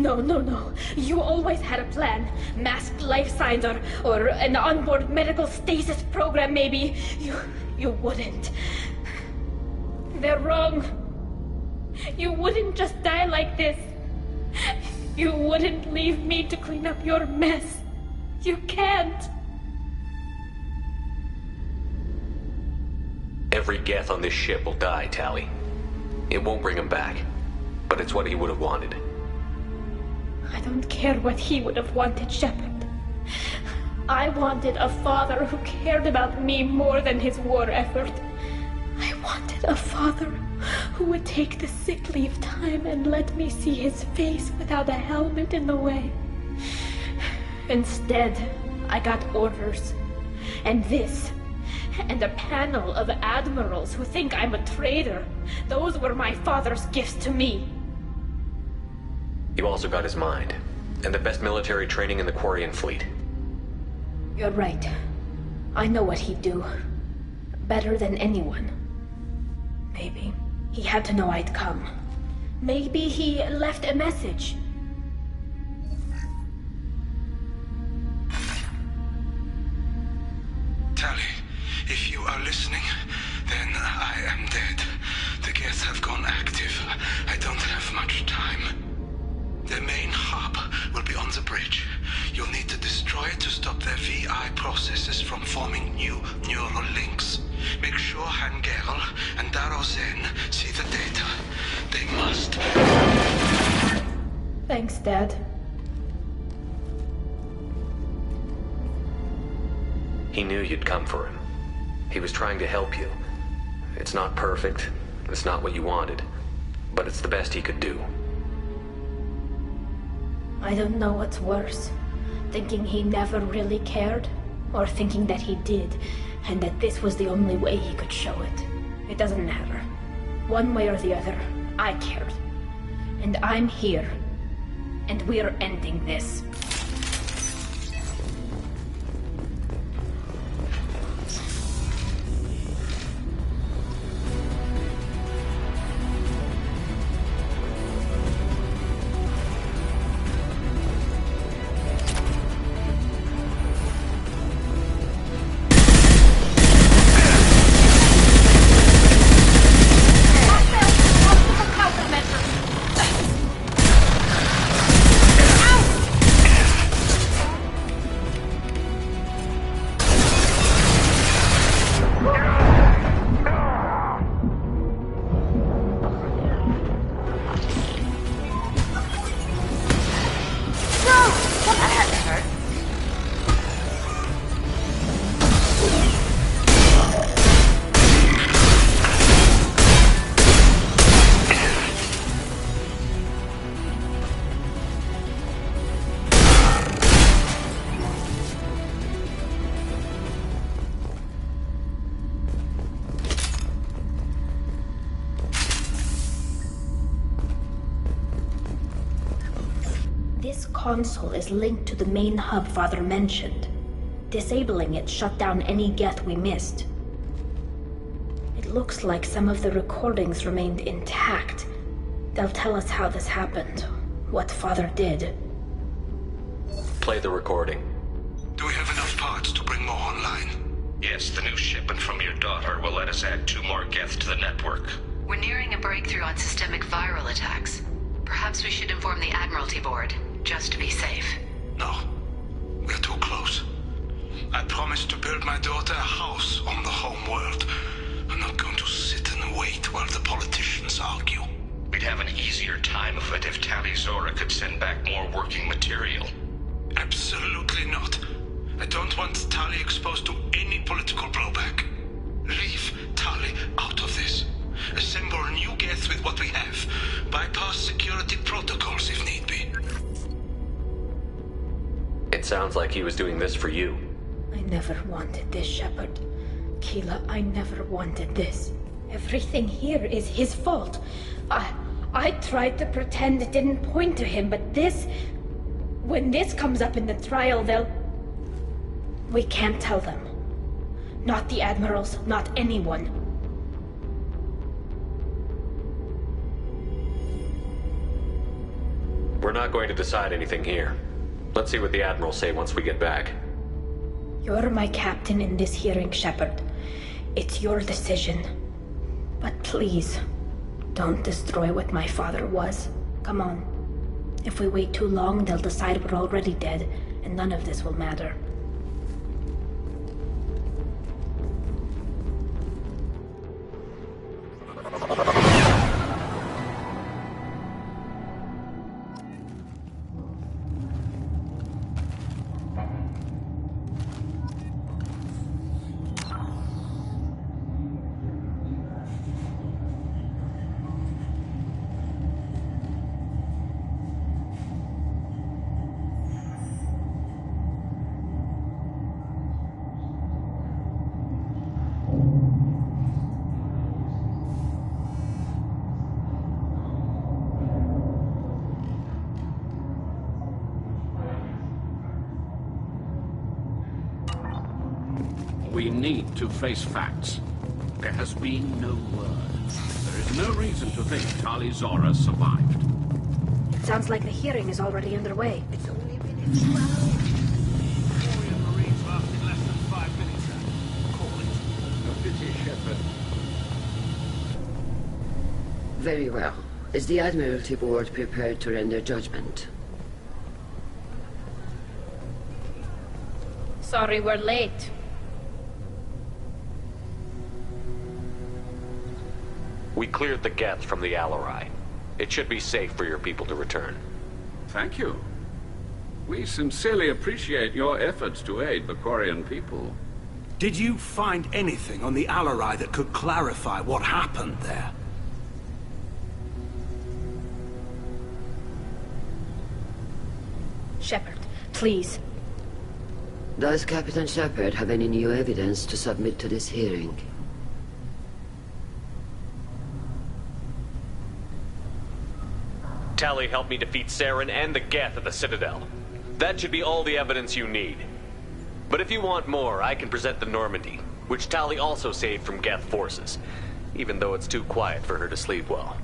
No. You always had a plan. Masked life signs or an onboard medical stasis program, maybe. You wouldn't. They're wrong. You wouldn't just die like this. You wouldn't leave me to clean up your mess. You can't. Every Geth on this ship will die, Tali. It won't bring him back, but it's what he would have wanted. I don't care what he would have wanted, Shepard. I wanted a father who cared about me more than his war effort. I wanted a father who would take the sick leave time and let me see his face without a helmet in the way. Instead, I got orders. And this. And a panel of admirals who think I'm a traitor. Those were my father's gifts to me. You also got his mind, and the best military training in the Quarian fleet. You're right. I know what he'd do. Better than anyone. Maybe. He had to know I'd come. Maybe he left a message. Tali, if you are listening, then I am dead. The Geth have gone active. I don't have much time. Their main hub will be on the bridge. You'll need to destroy it to stop their VI processes from forming new neural links. Make sure Hangerl and Daro Zen see the data. They must. Thanks, Dad. He knew you'd come for him. He was trying to help you. It's not perfect. It's not what you wanted. But it's the best he could do. I don't know what's worse. Thinking he never really cared, or thinking that he did, and that this was the only way he could show it. It doesn't matter. One way or the other, I cared. And I'm here. And we're ending this. Console is linked to the main hub Father mentioned. Disabling it shut down any Geth we missed. It looks like some of the recordings remained intact. They'll tell us how this happened, what Father did. Play the recording. Do we have enough parts to bring more online? Yes, the new shipment from your daughter will let us add 2 more Geth to the network. We're nearing a breakthrough on systemic viral attacks. Perhaps we should inform the Admiralty Board. Just to be safe. No. We're too close. I promised to build my daughter a house on the home world. I'm not going to sit and wait while the politicians argue. We'd have an easier time of it if Tali'Zorah could send back more working material. Absolutely not. I don't want Tali exposed to any political blowback. Leave Tali out of this. Assemble a new Geth with what we have. Bypass security protocols if need be. It sounds like he was doing this for you. I never wanted this, Shepard. Keela, I never wanted this. Everything here is his fault. I tried to pretend it didn't point to him, but this... When this comes up in the trial, they'll... We can't tell them. Not the Admirals, not anyone. We're not going to decide anything here. Let's see what the Admirals say once we get back. You're my captain in this hearing, Shepard. It's your decision. But please, don't destroy what my father was. Come on. If we wait too long, they'll decide we're already dead, and none of this will matter. We need to face facts. There has been no word. There is no reason to think Tali Zora survived. It sounds like the hearing is already underway. Quarian Marines lasted less than 5 minutes, sir. Call it. A pity, Shepard. Very well. Is the Admiralty Board prepared to render judgment? Sorry we're late. We cleared the Geth from the Alarai. It should be safe for your people to return. Thank you. We sincerely appreciate your efforts to aid the Quarian people. Did you find anything on the Alarai that could clarify what happened there? Shepard, please. Does Captain Shepard have any new evidence to submit to this hearing? Tali helped me defeat Saren and the Geth at the Citadel. That should be all the evidence you need. But if you want more, I can present the Normandy, which Tali also saved from Geth forces, even though it's too quiet for her to sleep well.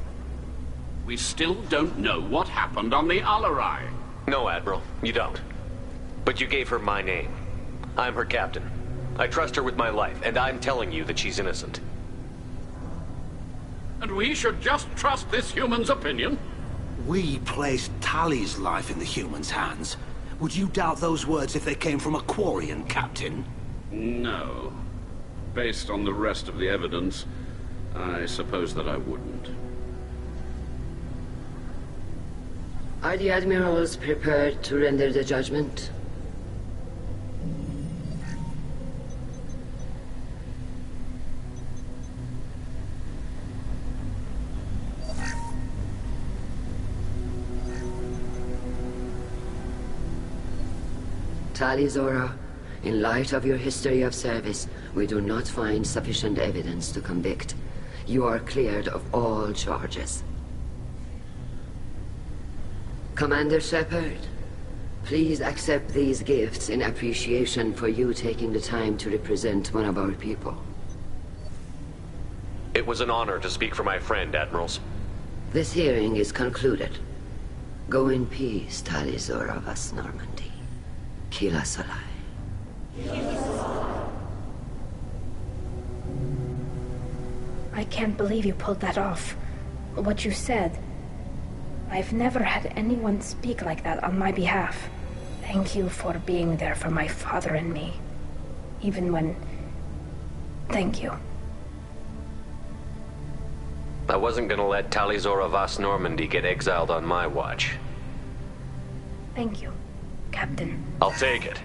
We still don't know what happened on the Alarai. No, Admiral, you don't. But you gave her my name. I'm her captain. I trust her with my life, and I'm telling you that she's innocent. And we should just trust this human's opinion? We placed Tali's life in the humans' hands. Would you doubt those words if they came from a Quarian, Captain? No. Based on the rest of the evidence, I suppose that I wouldn't. Are the Admirals prepared to render the judgment? Tali Zora, in light of your history of service, we do not find sufficient evidence to convict. You are cleared of all charges. Commander Shepard, please accept these gifts in appreciation for you taking the time to represent one of our people. It was an honor to speak for my friend, Admirals. This hearing is concluded. Go in peace, Tali Zora vas Normandy. Kila Salai. I can't believe you pulled that off. What you said. I've never had anyone speak like that on my behalf. Thank you for being there for my father and me. Even when... Thank you. I wasn't gonna let Tali Zora vas Normandy get exiled on my watch. Thank you, Captain. I'll take it.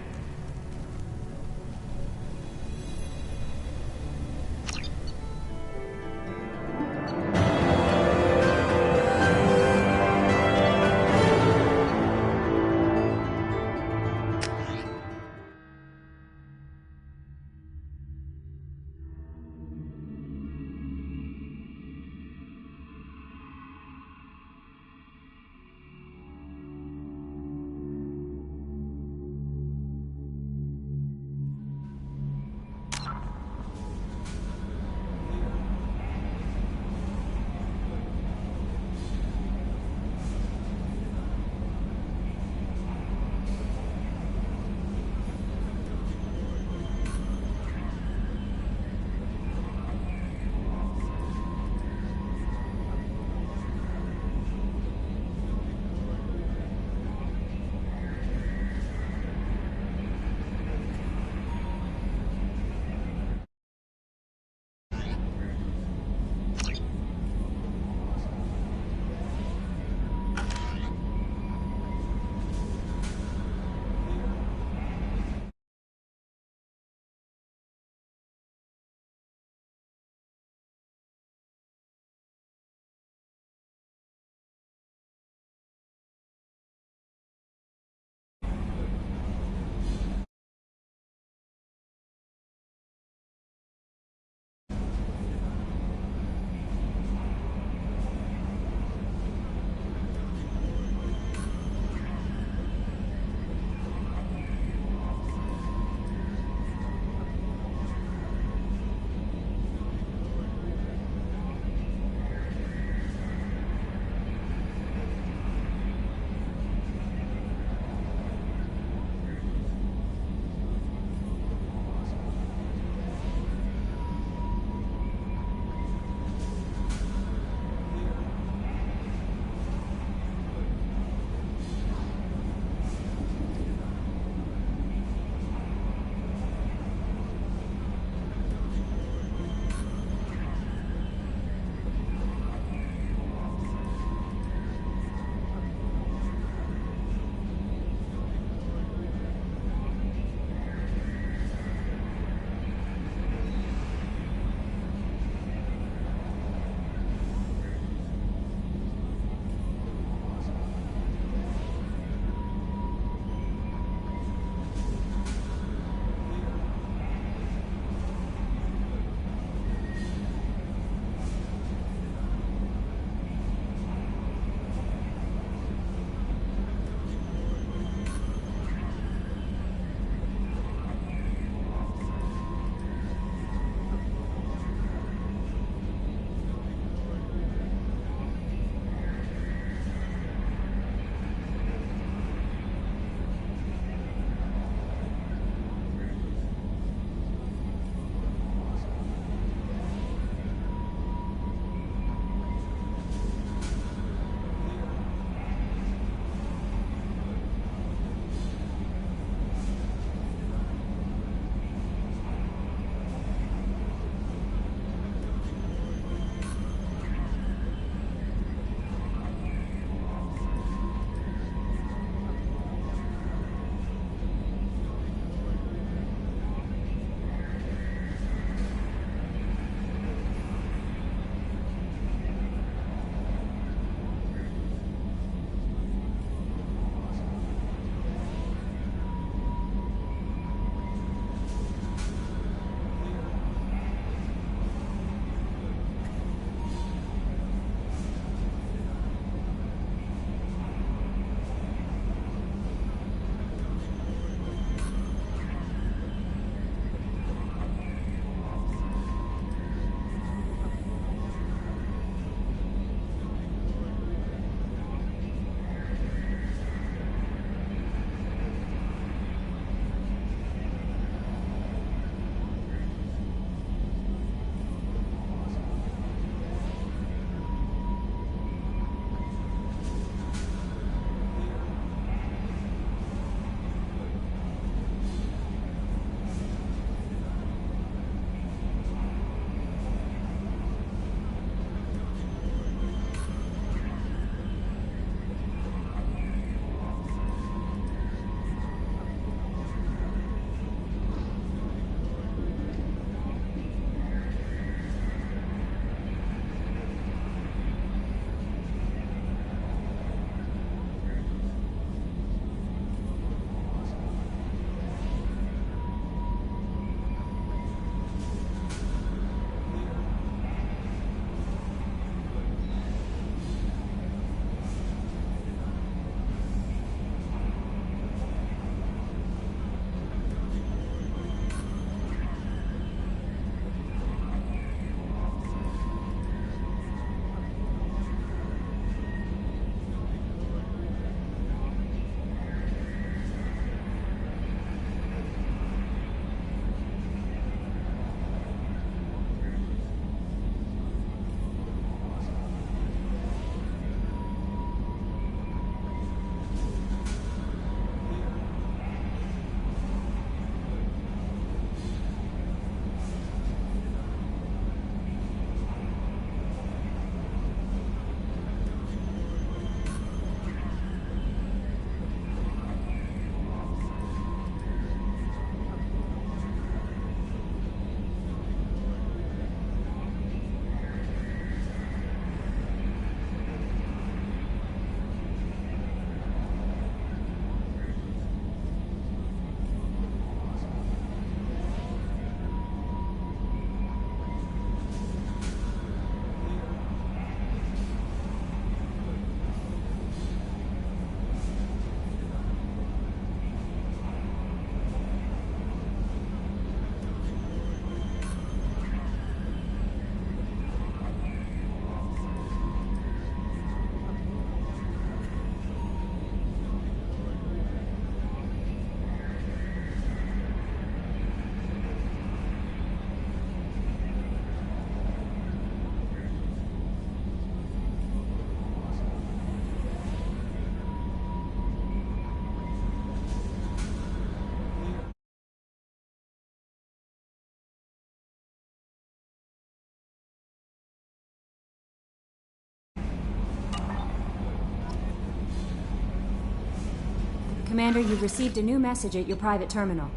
Commander, you've received a new message at your private terminal.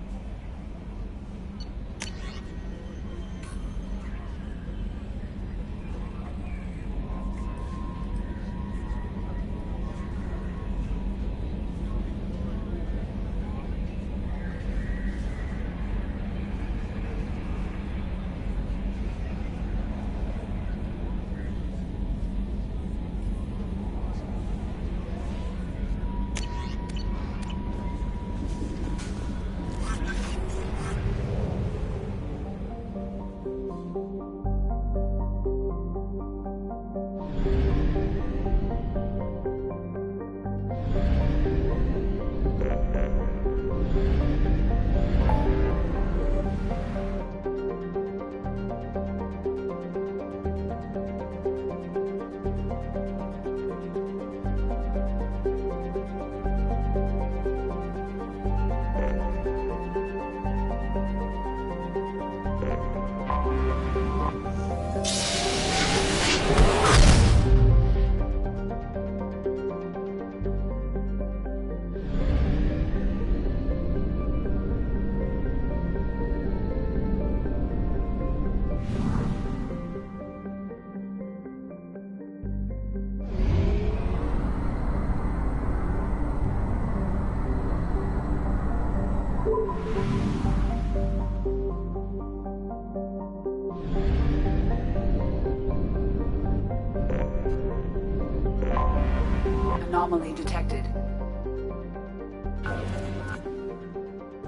Anomaly detected.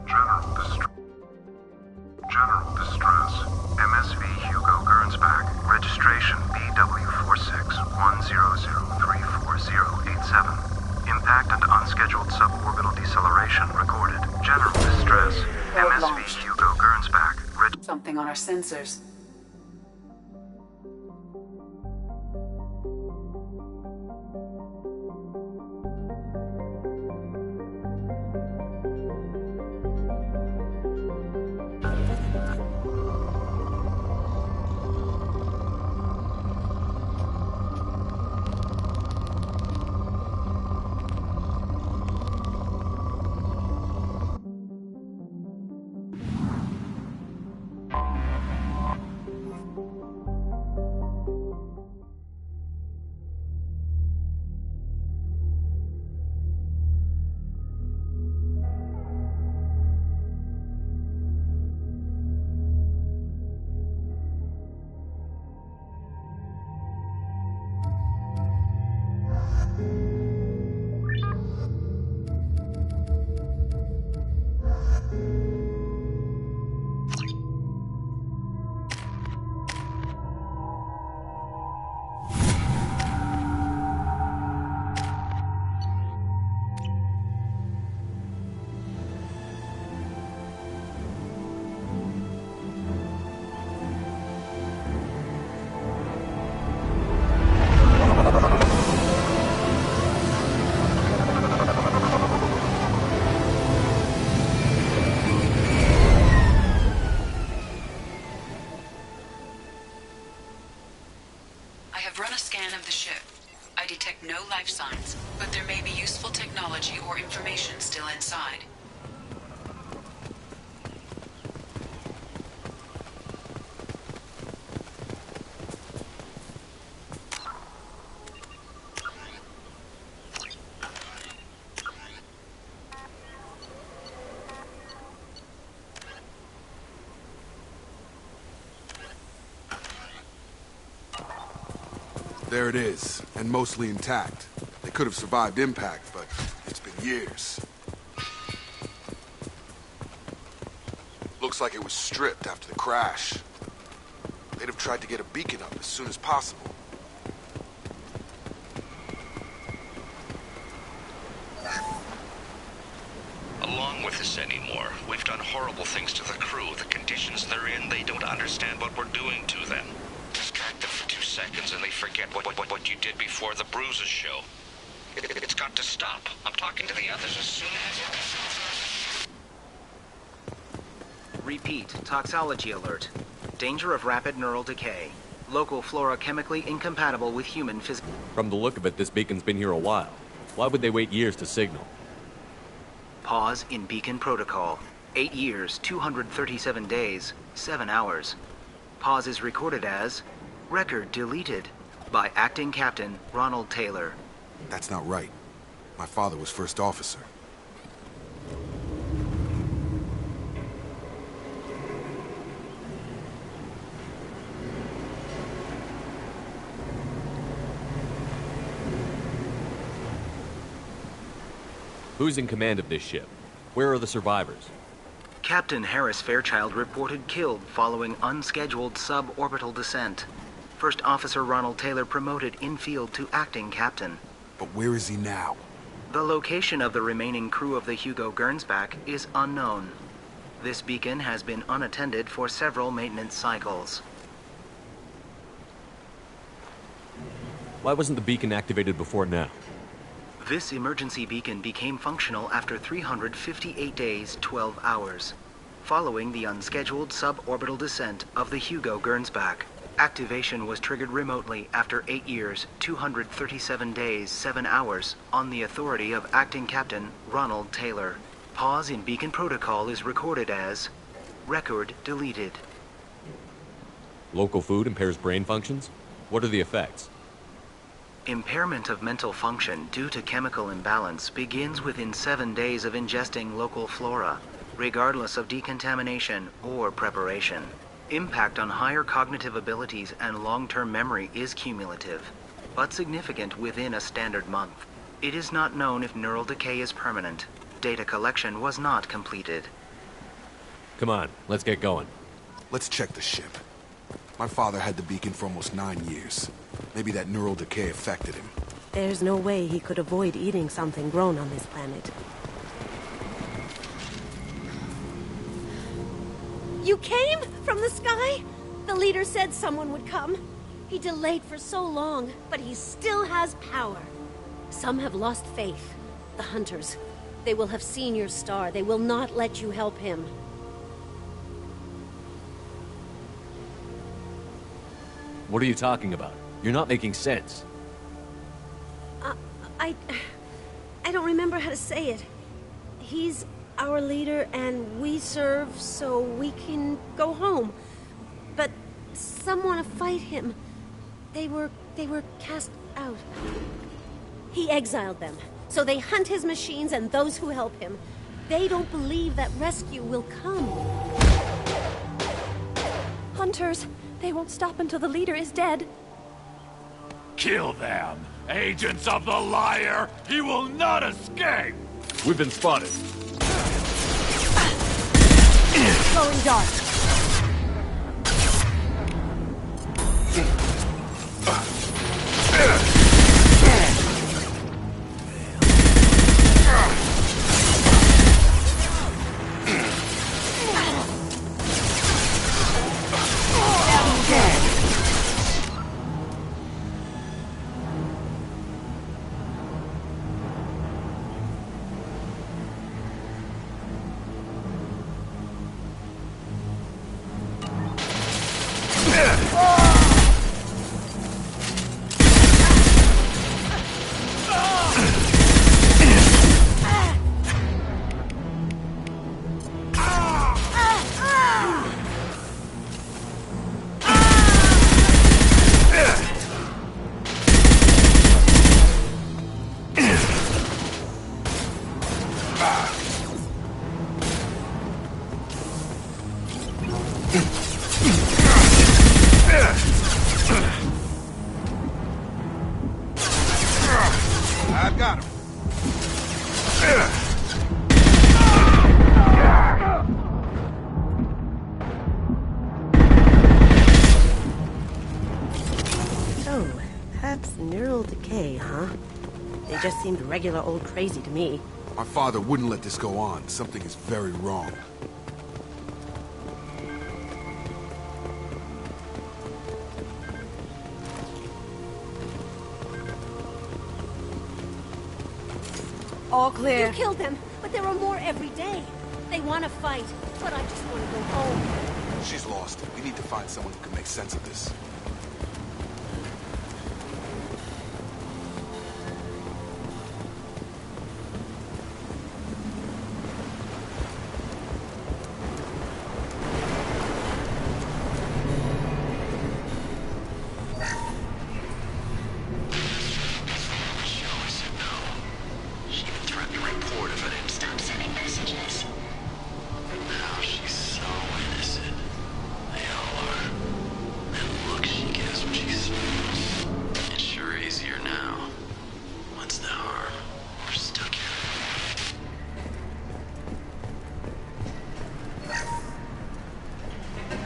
General distress. MSV Hugo Gernsback. Registration BW4610034087. Impact and unscheduled suborbital deceleration recorded. General distress. MSV Hugo Gernsback. Something on our sensors. No life signs, but there may be useful technology or information still inside. There it is, and mostly intact. They could have survived impact, but it's been years. Looks like it was stripped after the crash. They'd have tried to get a beacon up as soon as possible. Along with this anymore. We've done horrible things to the crew. The conditions they're in, they don't understand what we're doing to them. Distract them for 2 seconds and they forget what you did before the bruises show. It's got to stop. I'm talking to the others as soon as... Repeat, toxology alert. Danger of rapid neural decay. Local flora chemically incompatible with human physical... From the look of it, this beacon's been here a while. Why would they wait years to signal? Pause in beacon protocol. 8 years, 237 days, 7 hours. Pause is recorded as record deleted by Acting Captain Ronald Taylor. That's not right. My father was first officer. Who's in command of this ship? Where are the survivors? Captain Harris Fairchild reported killed following unscheduled suborbital descent. First Officer Ronald Taylor promoted in-field to acting captain. But where is he now? The location of the remaining crew of the Hugo Gernsback is unknown. This beacon has been unattended for several maintenance cycles. Why wasn't the beacon activated before now? This emergency beacon became functional after 358 days, 12 hours, following the unscheduled suborbital descent of the Hugo Gernsback. Activation was triggered remotely after 8 years, 237 days, 7 hours, on the authority of Acting Captain Ronald Taylor. Pause in beacon protocol is recorded as record deleted. Local food impairs brain functions? What are the effects? Impairment of mental function due to chemical imbalance begins within 7 days of ingesting local flora, regardless of decontamination or preparation. Impact on higher cognitive abilities and long-term memory is cumulative, but significant within a standard month. It is not known if neural decay is permanent. Data collection was not completed. Come on, let's get going. Let's check the ship. My father had the beacon for almost 9 years. Maybe that neural decay affected him. There's no way he could avoid eating something grown on this planet. You came? From the sky? The leader said someone would come. He delayed for so long, but he still has power. Some have lost faith. The Hunters. They will have seen your star. They will not let you help him. What are you talking about? You're not making sense. I don't remember how to say it. He's our leader and we serve so we can go home. But some want to fight him. They were cast out. He exiled them, so they hunt his machines and those who help him. They don't believe that rescue will come. Hunters! They won't stop until the leader is dead. Kill them! Agents of the Liar! He will not escape! We've been spotted. Going dark. I've got him. So, that's neural decay, huh? They just seemed regular old crazy to me. My father wouldn't let this go on. Something is very wrong. All clear. You killed them, but there are more every day. They want to fight, but I just want to go home. She's lost. We need to find someone who can make sense of this.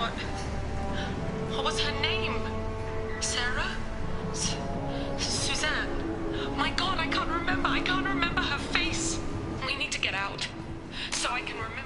What was her name? Sarah? Suzanne? My God, I can't remember. I can't remember her face. We need to get out so I can remember.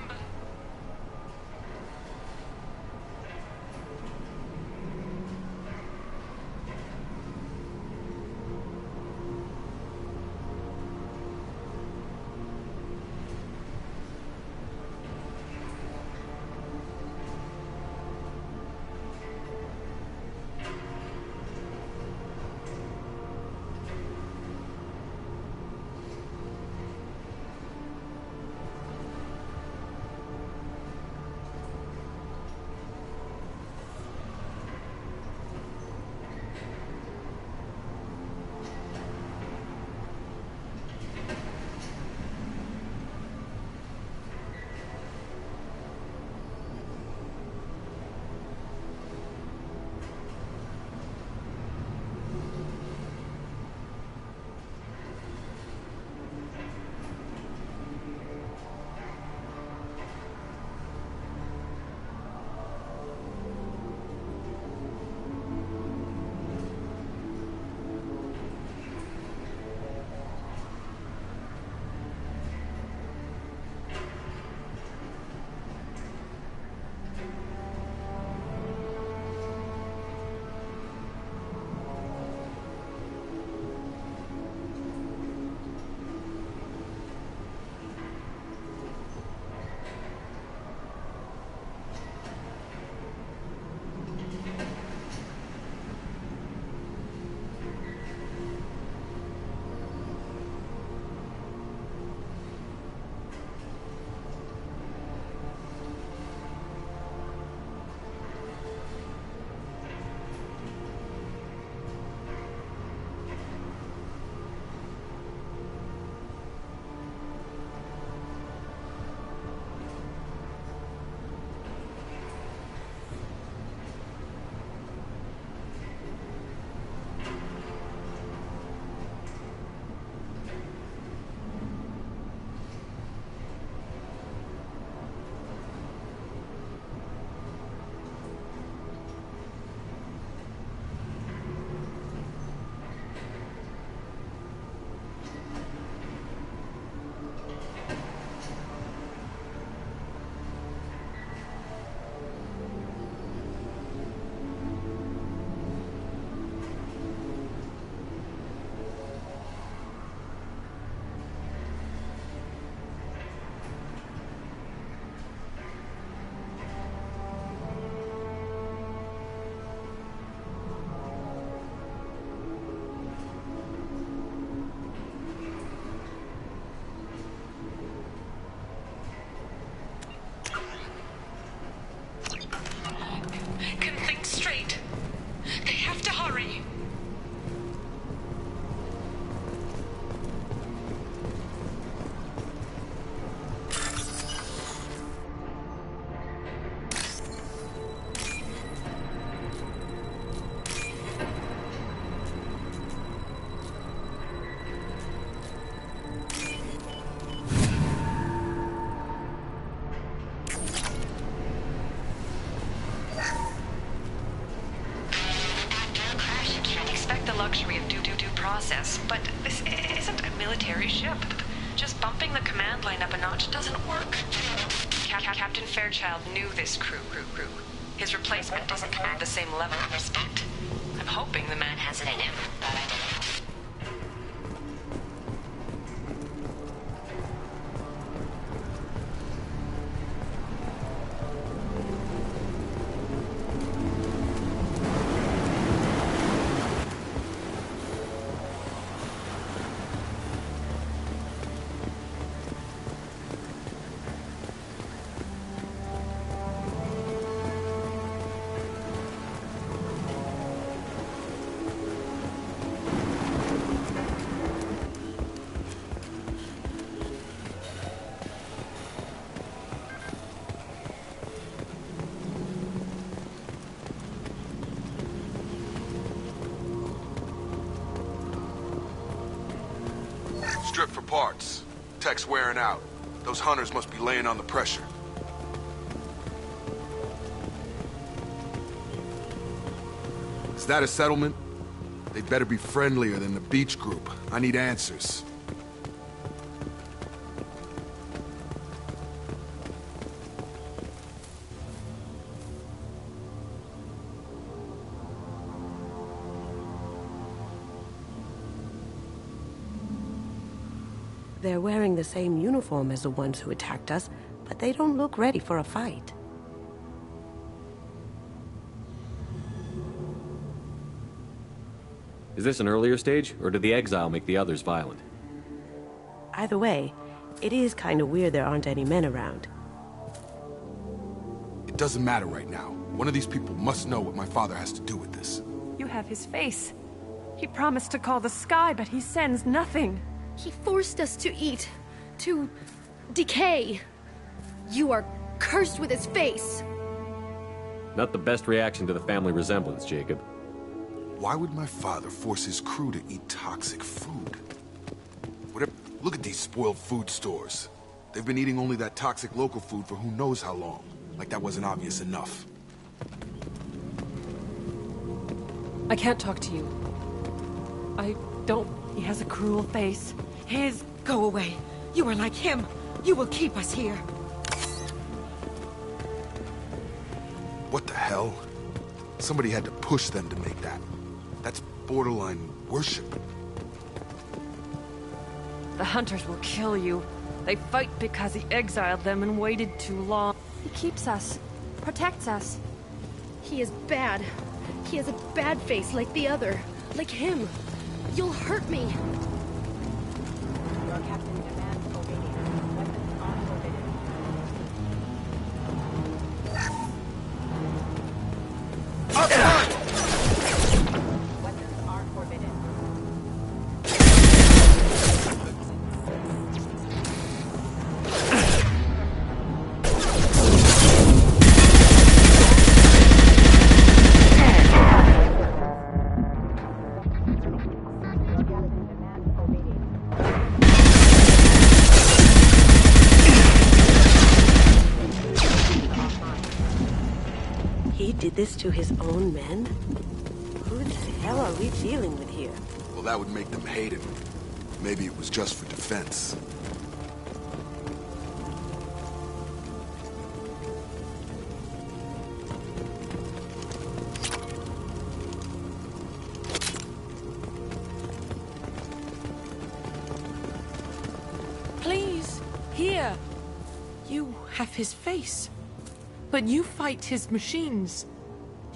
process, but this isn't a military ship. Just bumping the command line up a notch doesn't work. Captain Fairchild knew this crew. His replacement doesn't command the same level of respect. I'm hoping the man has it in him, but I don't know. Strip for parts. Tech's wearing out. Those hunters must be laying on the pressure. Is that a settlement? They'd better be friendlier than the beach group. I need answers. They're wearing the same uniform as the ones who attacked us, but they don't look ready for a fight. Is this an earlier stage, or did the exile make the others violent? Either way, it is kind of weird there aren't any men around. It doesn't matter right now. One of these people must know what my father has to do with this. You have his face. He promised to call the sky, but he sends nothing. He forced us to eat, to decay. You are cursed with his face. Not the best reaction to the family resemblance, Jacob. Why would my father force his crew to eat toxic food? Whatever. Look at these spoiled food stores. They've been eating only that toxic local food for who knows how long. Like that wasn't obvious enough. I can't talk to you. I don't... He has a cruel face. Go away. You are like him. You will keep us here. What the hell? Somebody had to push them to make that. That's borderline worship. The hunters will kill you. They fight because he exiled them and waited too long. He keeps us. Protects us. He is bad. He has a bad face like the other. Like him. You'll hurt me. Your captain demands obedience. Weapons are forbidden. Weapons are forbidden. He did this to his own men? Who the hell are we dealing with here? Well, that would make them hate him. Maybe it was just for defense. Please, here. You have his face. But you fight his machines.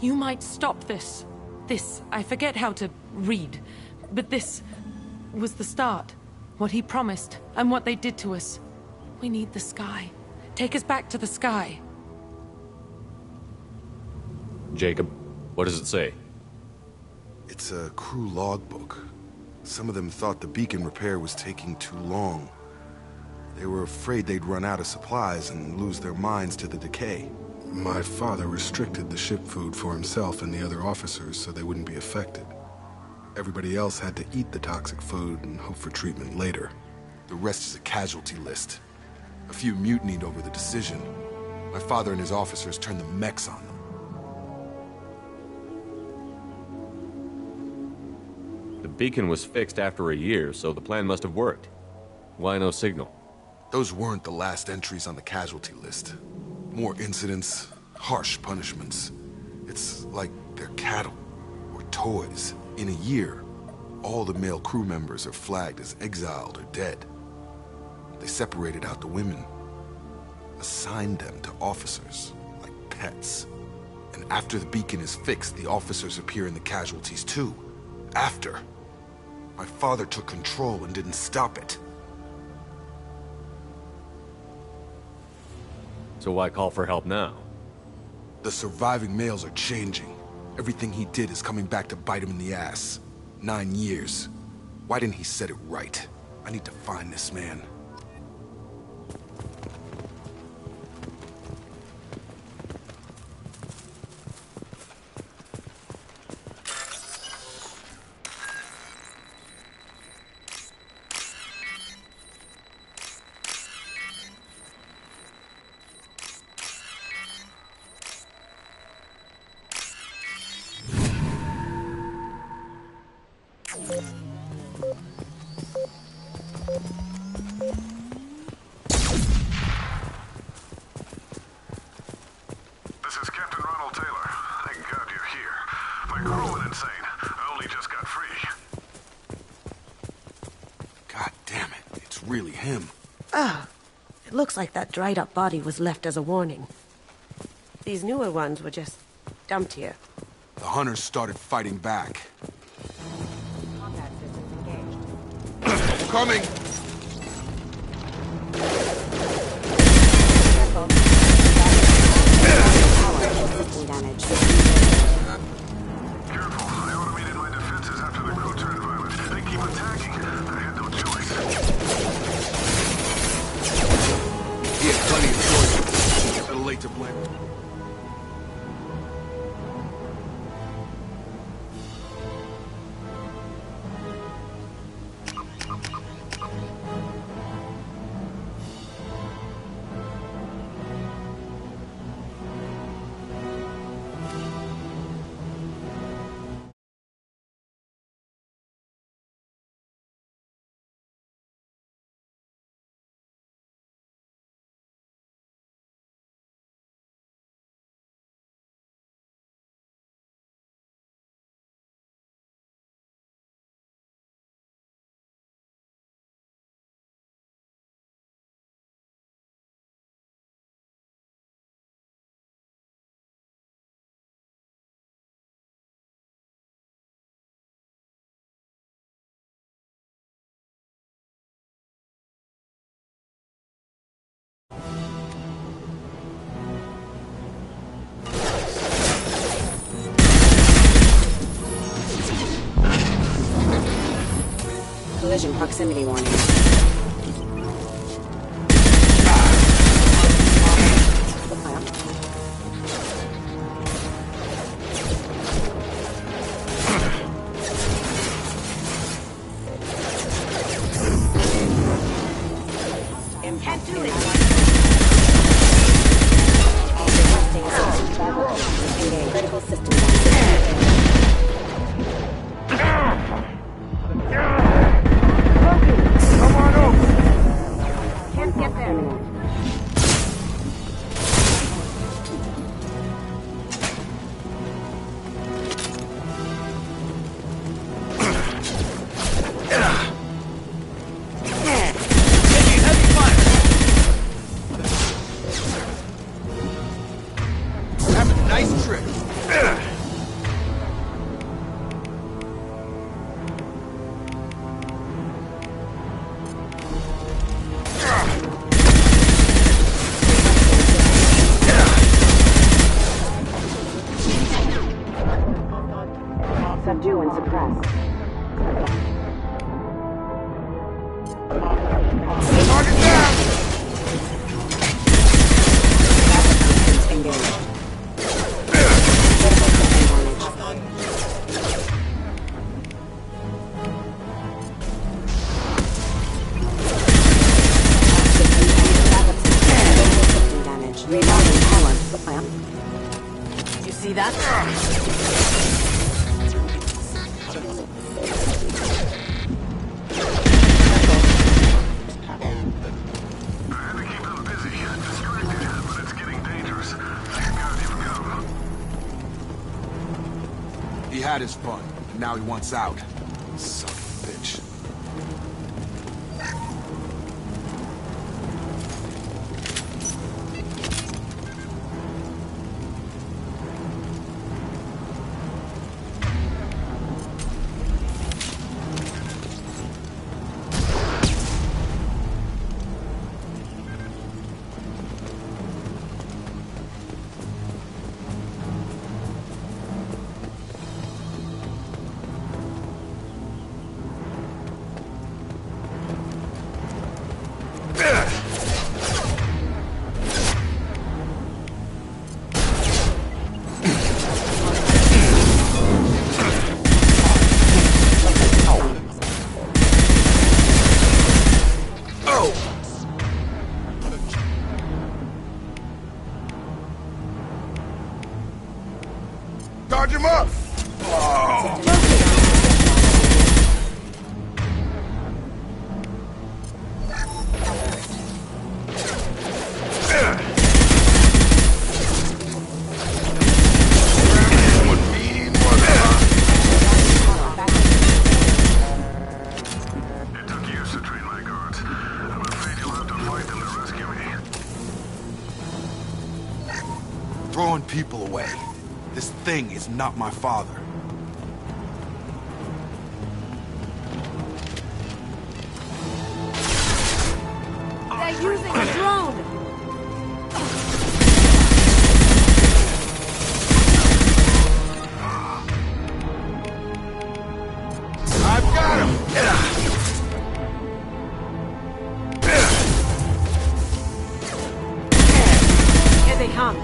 You might stop this. This, I forget how to read. But this was the start. What he promised, and what they did to us. We need the sky. Take us back to the sky. Jacob, what does it say? It's a crew logbook. Some of them thought the beacon repair was taking too long. They were afraid they'd run out of supplies and lose their minds to the decay. My father restricted the ship food for himself and the other officers so they wouldn't be affected. Everybody else had to eat the toxic food and hope for treatment later. The rest is a casualty list. A few mutinied over the decision. My father and his officers turned the mechs on them. The beacon was fixed after a year, so the plan must have worked. Why no signal? Those weren't the last entries on the casualty list. More incidents, harsh punishments. It's like they're cattle, or toys. In a year, all the male crew members are flagged as exiled or dead. They separated out the women, assigned them to officers, like pets. And after the beacon is fixed, the officers appear in the casualties too. After. My father took control and didn't stop it. So why call for help now? The surviving males are changing. Everything he did is coming back to bite him in the ass. 9 years. Why didn't he set it right? I need to find this man. him. Ah, it looks like that dried-up body was left as a warning. These newer ones were just dumped here. The hunters started fighting back. Combat systems engaged. Coming! Damage. Careful. I automated my defenses after the crew turned violent. They keep attacking. I had no choice. He had plenty of choices. A little late to blame. Collision proximity warning. Can't do it. Critical system. Come on over! Can't get there. Having a nice trip. Subdue and suppress. Target down! Engaged. Damage. Reloading column. You see that? He had his fun, and now he wants out. Son of a bitch. Charge him up! It took years to train my guards. I'm drawing people away. This thing is not my father. They're using a drone! I've got him! Here they come.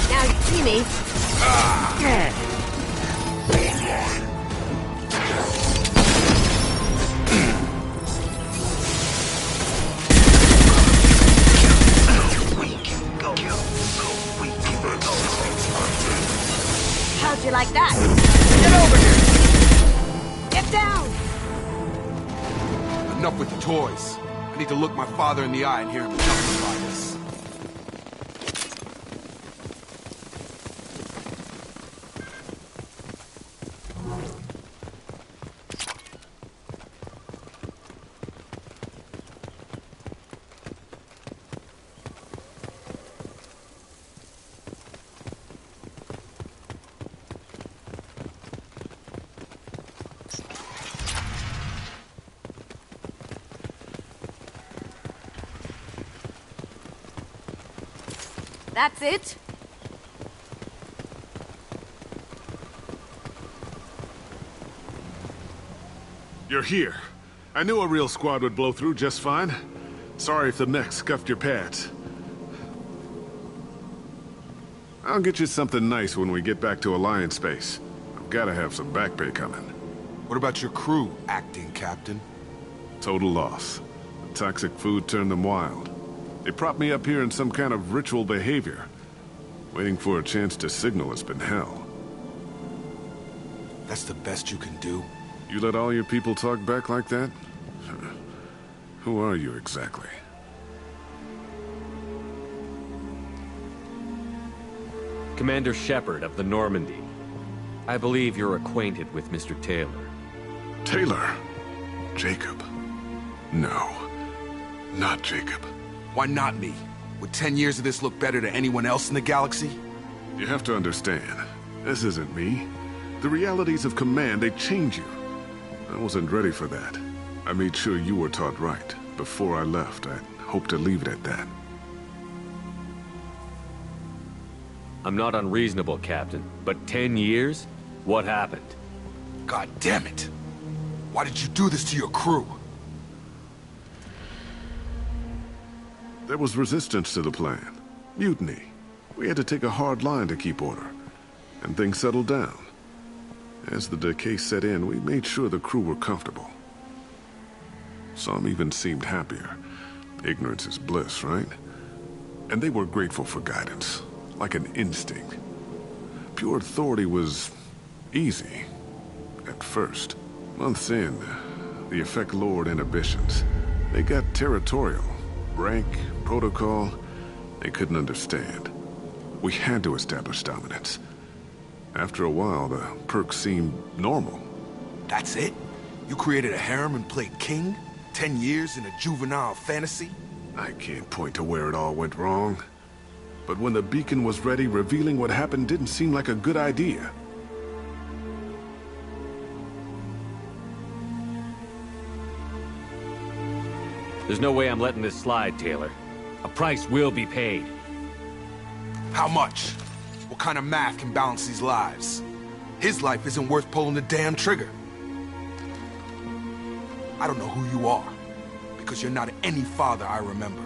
Now you see me. How'd you like that? Get over here! Get down! Enough with the toys. I need to look my father in the eye and hear him justify this. That's it? You're here. I knew a real squad would blow through just fine. Sorry if the mech scuffed your pads. I'll get you something nice when we get back to Alliance space. I've gotta have some back pay coming. What about your crew, acting captain? Total loss. The toxic food turned them wild. They propped me up here in some kind of ritual behavior. Waiting for a chance to signal has been hell. That's the best you can do? You let all your people talk back like that? Who are you exactly? Commander Shepard of the Normandy. I believe you're acquainted with Mr. Taylor. Taylor? Jacob? No. Not Jacob. Why not me? Would 10 years of this look better to anyone else in the galaxy? You have to understand, this isn't me. The realities of command, they change you. I wasn't ready for that. I made sure you were taught right. Before I left, I hoped to leave it at that. I'm not unreasonable, Captain, but 10 years? What happened? God damn it! Why did you do this to your crew? There was resistance to the plan. Mutiny. We had to take a hard line to keep order. And things settled down. As the decay set in, we made sure the crew were comfortable. Some even seemed happier. Ignorance is bliss, right? And they were grateful for guidance, like an instinct. Pure authority was easy, at first. Months in, the effect lowered inhibitions. They got territorial. Rank, protocol, they couldn't understand. We had to establish dominance. After a while, the perks seemed normal. That's it? You created a harem and played king? 10 years in a juvenile fantasy? I can't point to where it all went wrong. But when the beacon was ready, revealing what happened didn't seem like a good idea. There's no way I'm letting this slide, Taylor. A price will be paid. How much? What kind of math can balance these lives? His life isn't worth pulling the damn trigger. I don't know who you are, because you're not any father I remember.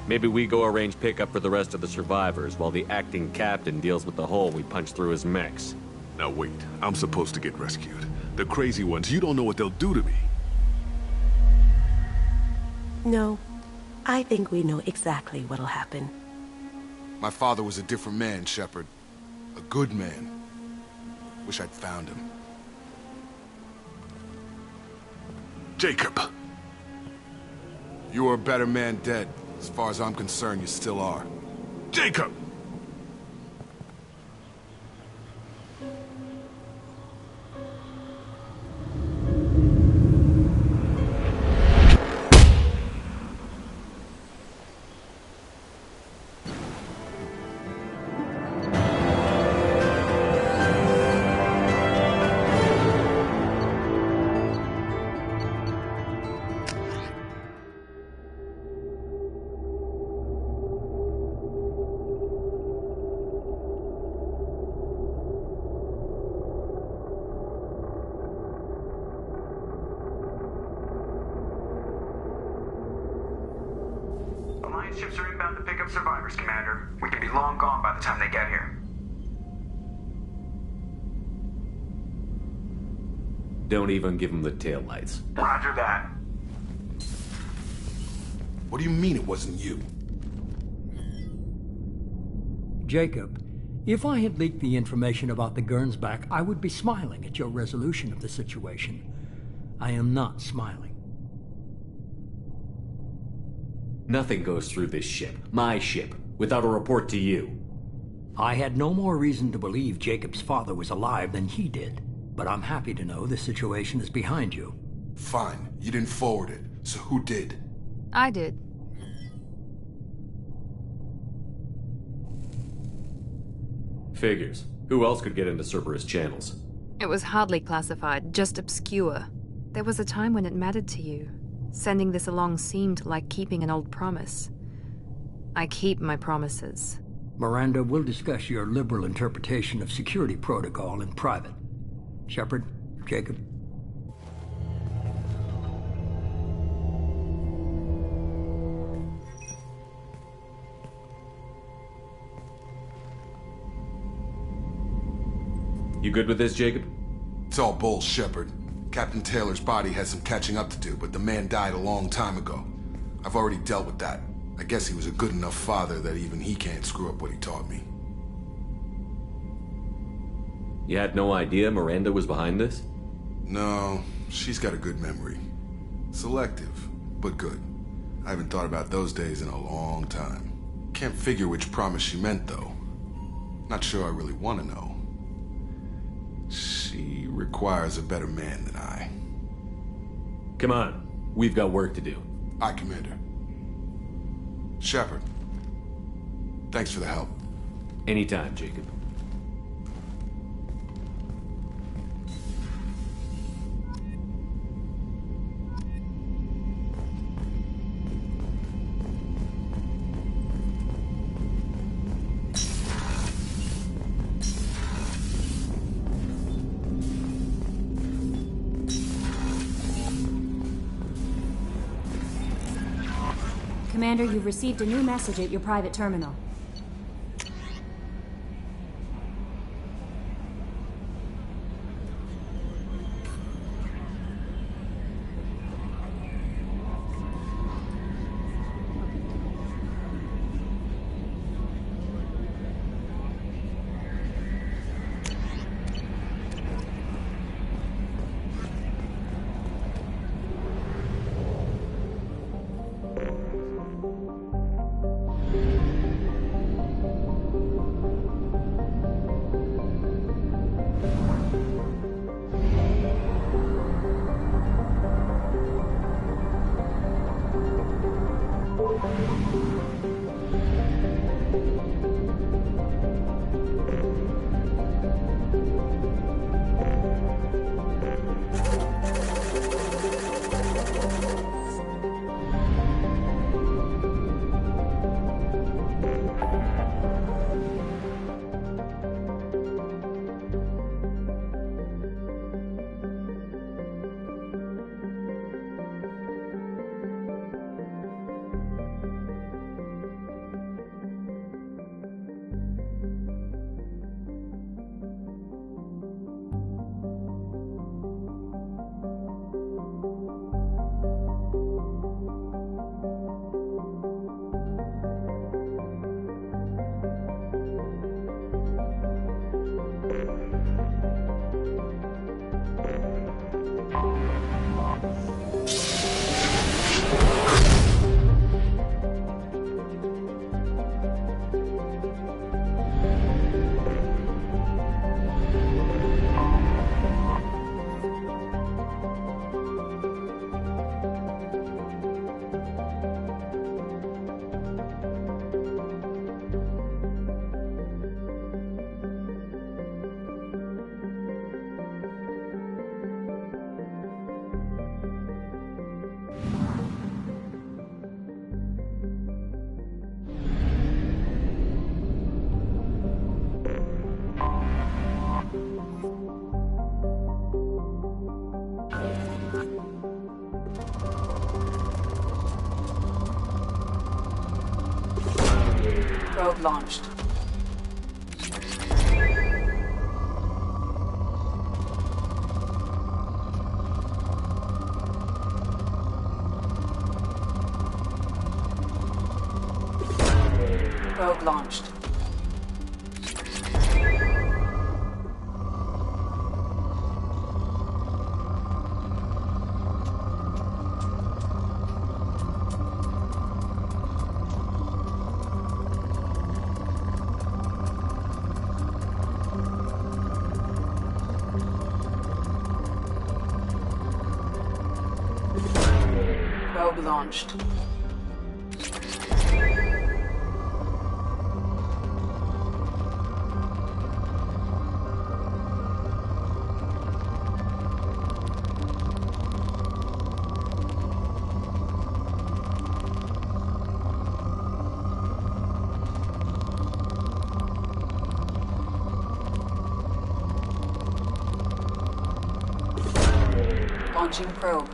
Maybe we go arrange pickup for the rest of the survivors while the acting captain deals with the hole we punched through his mechs. Now wait, I'm supposed to get rescued. The crazy ones, you don't know what they'll do to me. No. I think we know exactly what'll happen. My father was a different man, Shepard. A good man. Wish I'd found him. Jacob! You were a better man dead. As far as I'm concerned, you still are. Jacob! Alliance ships are inbound to pick up survivors, Commander. We could be long gone by the time they get here. Don't even give them the taillights. Roger that. What do you mean it wasn't you? Jacob, if I had leaked the information about the Gernsback, I would be smiling at your resolution of the situation. I am not smiling. Nothing goes through this ship, my ship, without a report to you. I had no more reason to believe Jacob's father was alive than he did, but I'm happy to know the situation is behind you. Fine, you didn't forward it, so who did? I did. Figures. Who else could get into Cerberus channels? It was hardly classified, just obscure. There was a time when it mattered to you. Sending this along seemed like keeping an old promise. I keep my promises. Miranda, we'll discuss your liberal interpretation of security protocol in private. Shepard, Jacob. You good with this, Jacob? It's all bull, Shepard. Captain Taylor's body has some catching up to do, but the man died a long time ago. I've already dealt with that. I guess he was a good enough father that even he can't screw up what he taught me. You had no idea Miranda was behind this? No, she's got a good memory. Selective, but good. I haven't thought about those days in a long time. Can't figure which promise she meant, though. Not sure I really want to know. She requires a better man than I. Come on. We've got work to do. Aye, Commander. Shepard. Thanks for the help. Anytime, Jacob. Commander, you've received a new message at your private terminal. Probe launched. Probe launched. Probe launched. Launching probe.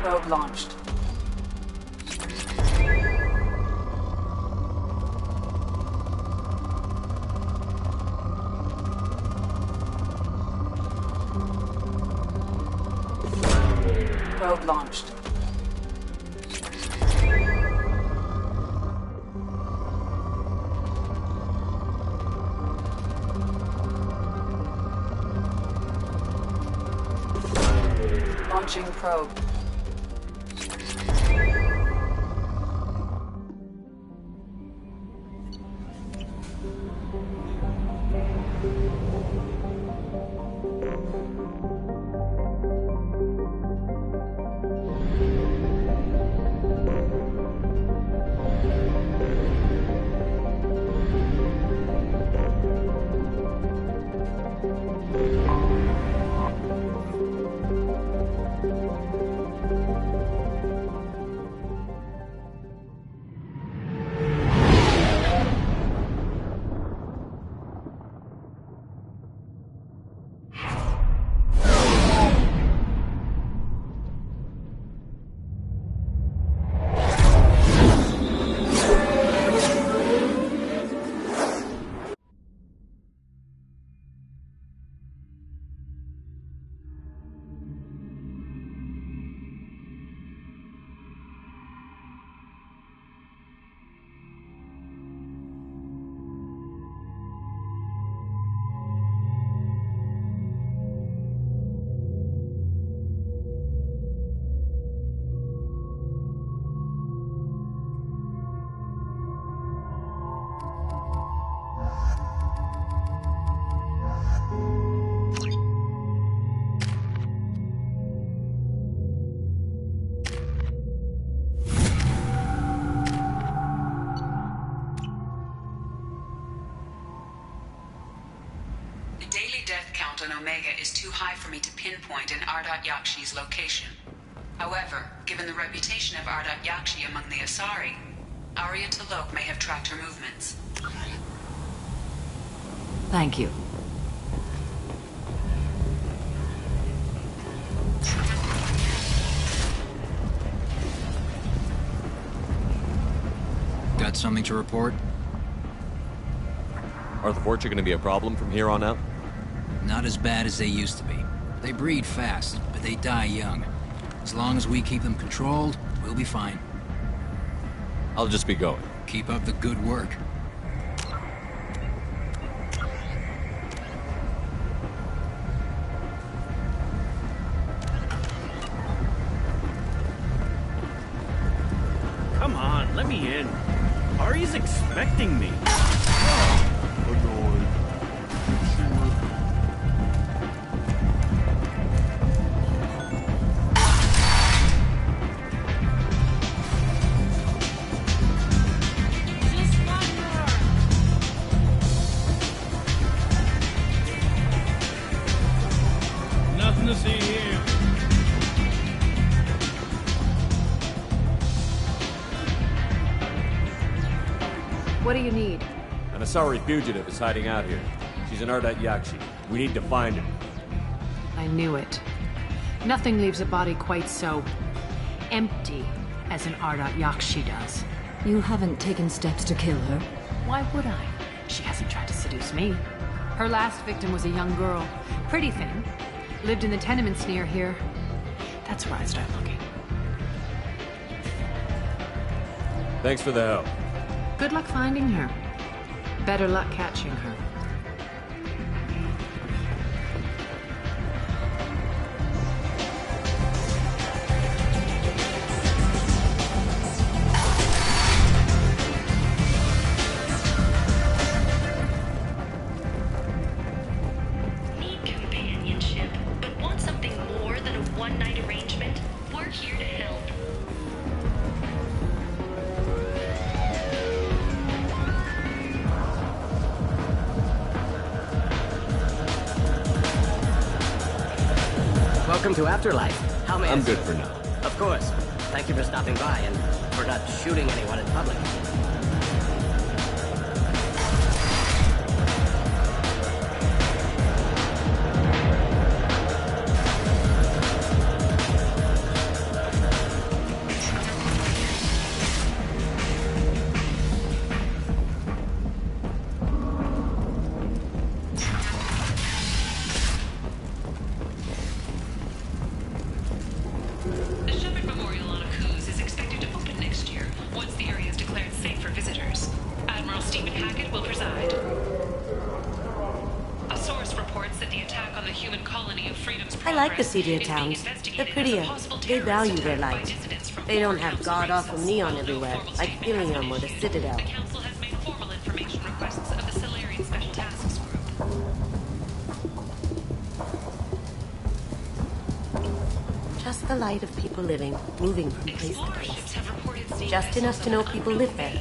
Probe launched. Probe launched. Launching probe. Omega is too high for me to pinpoint an Ardat Yakshi's location. However, given the reputation of Ardat Yakshi among the Asari, Arya T'Loak may have tracked her movements. Thank you. Got something to report? Are the Vorcha going to be a problem from here on out? Not as bad as they used to be. They breed fast, but they die young. As long as we keep them controlled, we'll be fine. I'll just be going. Keep up the good work. Come on, let me in. Ari's expecting me. What do you need? An Asari fugitive is hiding out here. She's an Ardat Yakshi. We need to find her. I knew it. Nothing leaves a body quite so empty as an Ardat Yakshi does. You haven't taken steps to kill her? Why would I? She hasn't tried to seduce me. Her last victim was a young girl. Pretty thin. Lived in the tenements near here. That's where I'd start looking. Thanks for the help. Good luck finding her. Better luck catching her. Welcome to Afterlife. How may I'm good for now. Of course. Thank you for stopping by and for not shooting anyone in public. I like the seedier towns. They're prettier. They value their light. They don't have god-awful neon everywhere, like Ilium or the Citadel. Just the light of people living, moving from place to place. Just enough to know people live there.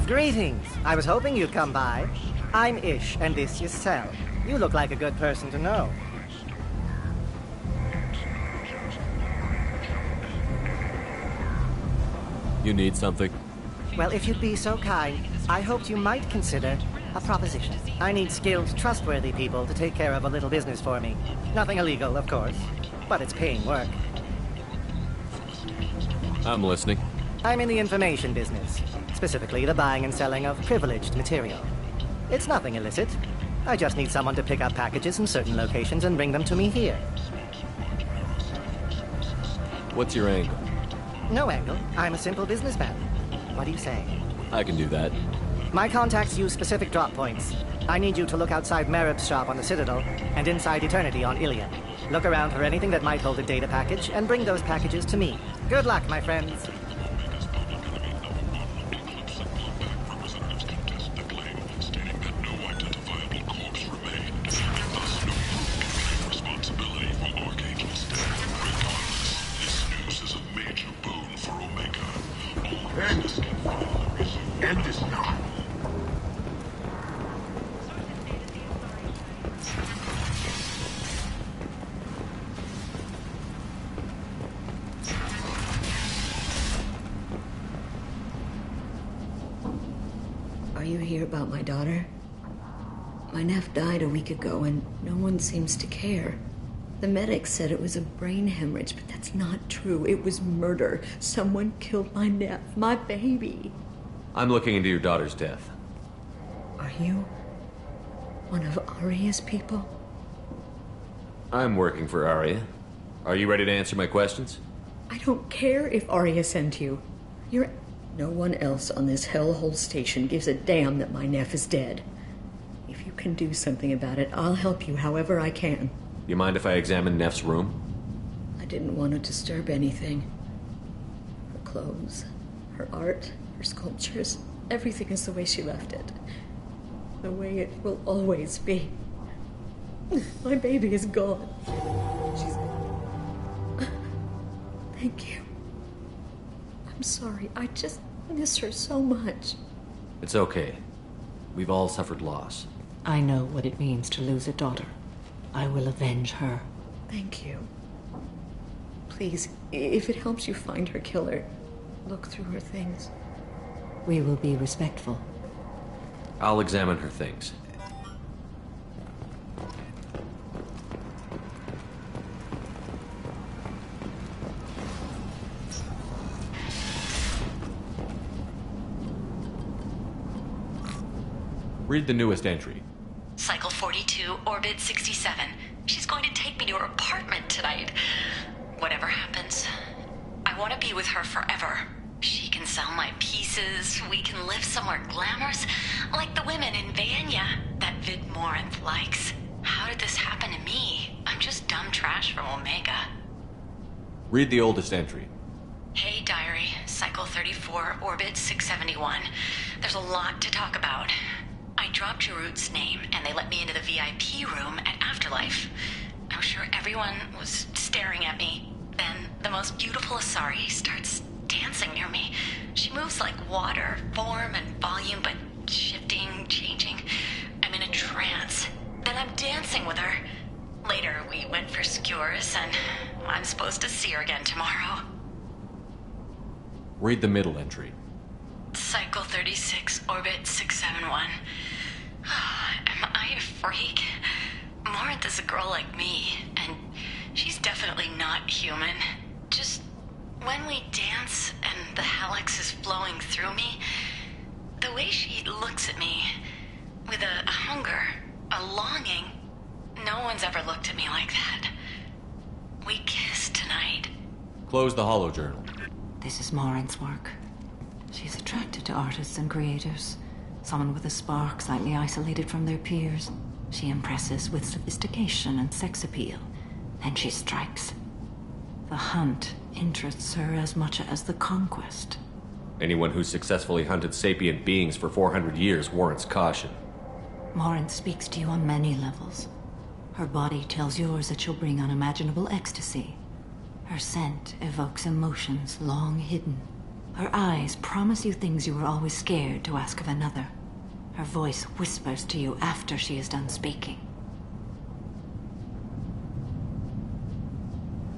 Greetings. I was hoping you'd come by. I'm Ish, and this is Sel. You look like a good person to know. You need something? Well, if you'd be so kind, I hoped you might consider a proposition. I need skilled, trustworthy people to take care of a little business for me. Nothing illegal, of course, but it's paying work. I'm listening. I'm in the information business, specifically the buying and selling of privileged material. It's nothing illicit. I just need someone to pick up packages in certain locations and bring them to me here. What's your angle? No angle. I'm a simple businessman. What do you say? I can do that. My contacts use specific drop points. I need you to look outside Merib's shop on the Citadel and inside Eternity on Ilium. Look around for anything that might hold a data package and bring those packages to me. Good luck, my friends. End is not. Are you here about my daughter? My nephew died a week ago and no one seems to care. The medics said it was a brain hemorrhage, but that's not true. It was murder. Someone killed my Neff, my baby. I'm looking into your daughter's death. Are you one of Aria's people? I'm working for Aria. Are you ready to answer my questions? I don't care if Aria sent you. No one else on this hellhole station gives a damn that my Neff is dead. If you can do something about it, I'll help you however I can. You mind if I examine Neff's room? I didn't want to disturb anything. Her clothes, her art, her sculptures, everything is the way she left it. The way it will always be. My baby is gone. Thank you. I'm sorry. I just miss her so much. It's okay. We've all suffered loss. I know what it means to lose a daughter. I will avenge her. Thank you. Please, if it helps you find her killer, look through her things. We will be respectful. I'll examine her things. Read the newest entry. Cycle 42, Orbit 67. She's going to take me to her apartment tonight. Whatever happens, I want to be with her forever. She can sell my pieces. We can live somewhere glamorous, like the women in Vanya that Vid Morinth likes. How did this happen to me? I'm just dumb trash from Omega. Read the oldest entry. Hey, Diary. Cycle 34, Orbit 671. There's a lot to talk about. I dropped Jarut's name, and they let me into the VIP room at Afterlife. I'm sure everyone was staring at me. Then the most beautiful Asari starts dancing near me. She moves like water, form and volume, but shifting, changing. I'm in a trance. Then I'm dancing with her. Later, we went for skewers, and I'm supposed to see her again tomorrow. Read the middle entry. Cycle 36, Orbit 671. Am I a freak? Morinth is a girl like me, and she's definitely not human. Just when we dance and the Helix is flowing through me, the way she looks at me with a hunger, a longing, no one's ever looked at me like that. We kissed tonight. Close the holojournal. This is Morinth's work. She's attracted to artists and creators. Someone with a spark, slightly isolated from their peers. She impresses with sophistication and sex appeal. Then she strikes. The hunt interests her as much as the conquest. Anyone who's successfully hunted sapient beings for 400 years warrants caution. Morinth speaks to you on many levels. Her body tells yours that she'll bring unimaginable ecstasy. Her scent evokes emotions long hidden. Her eyes promise you things you were always scared to ask of another. Her voice whispers to you after she is done speaking.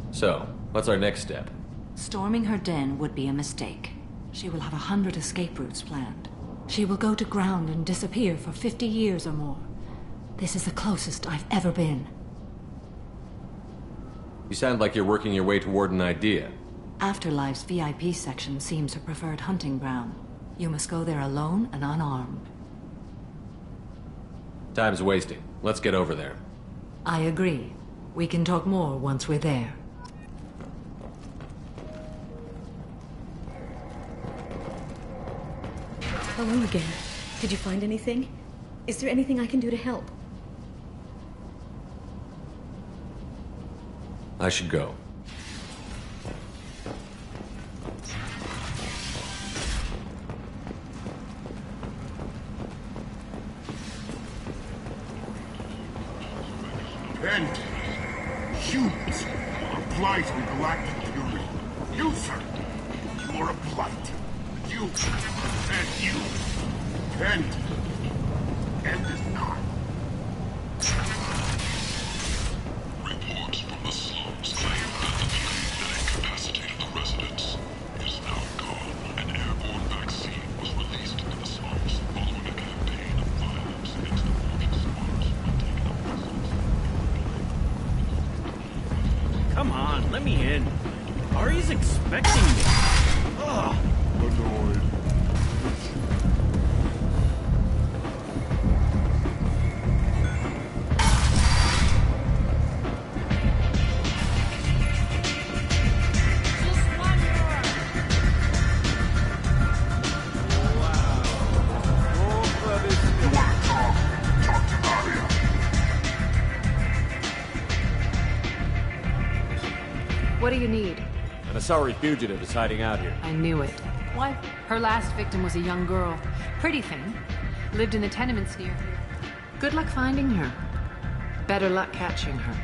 So, what's our next step? Storming her den would be a mistake. She will have 100 escape routes planned. She will go to ground and disappear for 50 years or more. This is the closest I've ever been. You sound like you're working your way toward an idea. Afterlife's VIP section seems her preferred hunting ground. You must go there alone and unarmed. Time's wasting. Let's get over there. I agree. We can talk more once we're there. Hello again. Did you find anything? Is there anything I can do to help? I should go. And humans are a blight on galactic fury. You, sir, you are a blight. You and you. And is not. Reports from the slums claim that the fury that incapacitated the residents is now gone. An airborne vaccine was released into the slums following a campaign of violence against the fortress guards by taking up Come on, let me in. Ari's expecting me. Ugh. Annoyed. What do you need? An Asari fugitive is hiding out here. I knew it. Why? Her last victim was a young girl. Pretty thing. Lived in the tenements near here. Good luck finding her. Better luck catching her.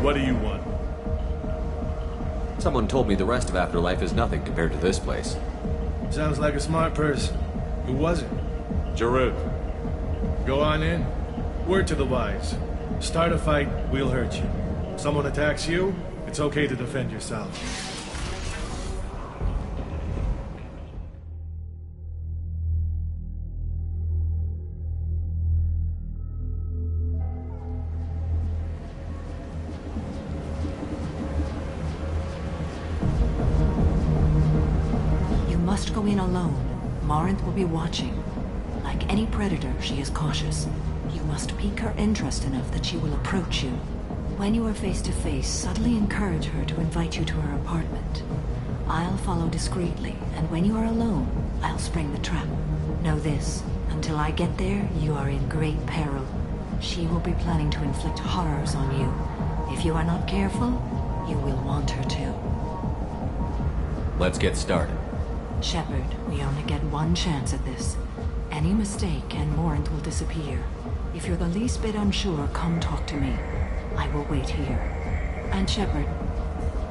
What do you want? Someone told me the rest of Afterlife is nothing compared to this place. Sounds like a smart person. Who was it? Jarut. Go on in. Word to the wise. Start a fight, we'll hurt you. Someone attacks you, it's okay to defend yourself. Must go in alone. Morinth will be watching. Like any predator, she is cautious. You must pique her interest enough that she will approach you. When you are face to face, subtly encourage her to invite you to her apartment. I'll follow discreetly, and when you are alone, I'll spring the trap. Know this, until I get there, you are in great peril. She will be planning to inflict horrors on you. If you are not careful, you will want her to. Let's get started. Shepard, we only get one chance at this. Any mistake and Morinth will disappear. If you're the least bit unsure, come talk to me. I will wait here. And Shepard,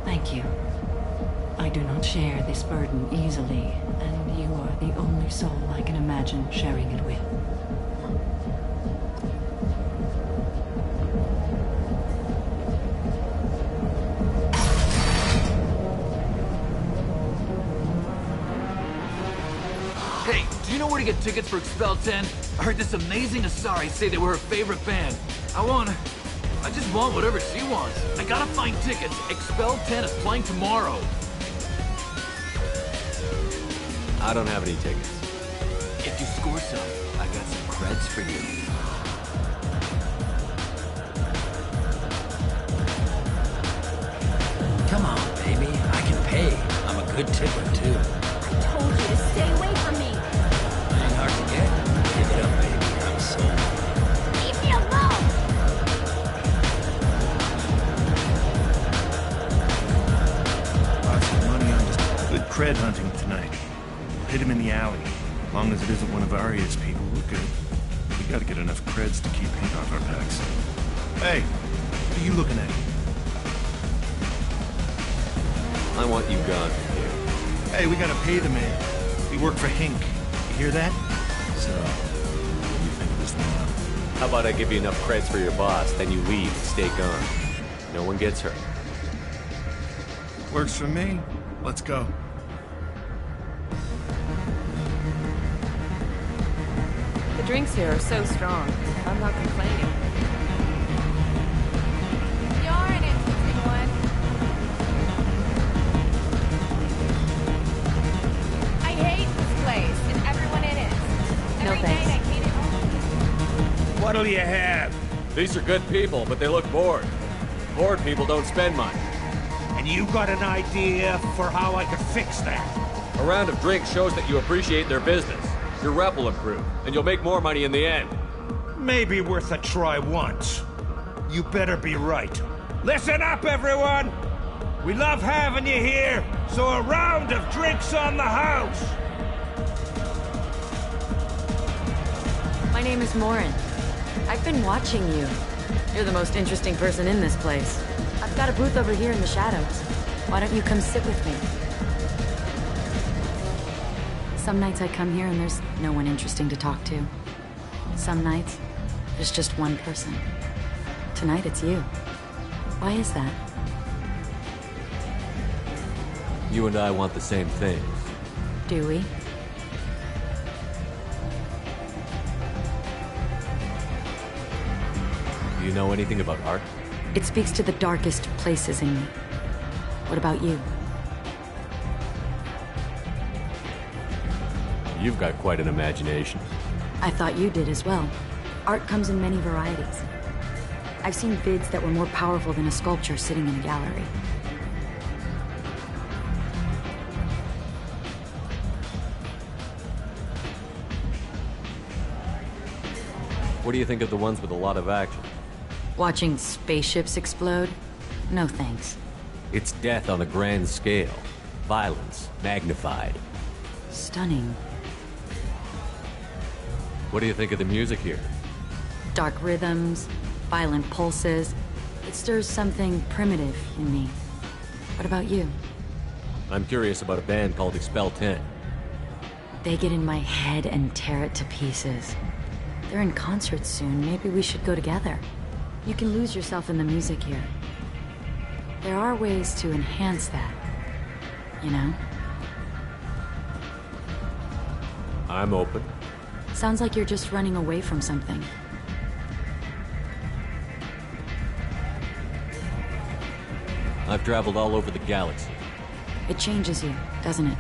thank you. I do not share this burden easily, and you are the only soul I can imagine sharing it with. Hey, do you know where to get tickets for Expel 10? I heard this amazing Asari say they were her favorite band. I wanna... I just want whatever she wants. I gotta find tickets. Expel 10 is playing tomorrow. I don't have any tickets. If you score some, I got some creds for you. Come on, baby. I can pay. I'm a good tipper, too. I told you to stay away from me. Ain't hard to get. Give it up, baby. I'm sold. Leave me alone! Lots of money on just good cred hunting tonight. Hit him in the alley. As long as it isn't one of Arya's people, we're good. We gotta get enough creds to keep paint off our backs. Hey, what are you looking at? I want you gone from here. Hey, we gotta pay the man. We work for Hink. You hear that? So, what do you think of this thing now? How about I give you enough creds for your boss, then you leave and stay gone. No one gets hurt. Works for me. Let's go. The drinks here are so strong. I'm not complaining. You're an interesting one. I hate this place and everyone in it. No thanks. I hate it all. What'll you have? These are good people, but they look bored. Bored people don't spend money. And you got an idea for how I could fix that? A round of drinks shows that you appreciate their business. Your rep will improve, and you'll make more money in the end. Maybe worth a try once. You better be right. Listen up, everyone! We love having you here, so a round of drinks on the house! My name is Morin. I've been watching you. You're the most interesting person in this place. I've got a booth over here in the shadows. Why don't you come sit with me? Some nights I come here and there's no one interesting to talk to. Some nights, there's just one person. Tonight it's you. Why is that? You and I want the same things. Do we? Do you know anything about art? It speaks to the darkest places in me. What about you? You've got quite an imagination. I thought you did as well. Art comes in many varieties. I've seen vids that were more powerful than a sculpture sitting in a gallery. What do you think of the ones with a lot of action? Watching spaceships explode? No thanks. It's death on a grand scale. Violence, magnified. Stunning. What do you think of the music here? Dark rhythms, violent pulses. It stirs something primitive in me. What about you? I'm curious about a band called Expel 10. They get in my head and tear it to pieces. They're in concert soon. Maybe we should go together. You can lose yourself in the music here. There are ways to enhance that, you know? I'm open. Sounds like you're just running away from something. I've traveled all over the galaxy. It changes you, doesn't it?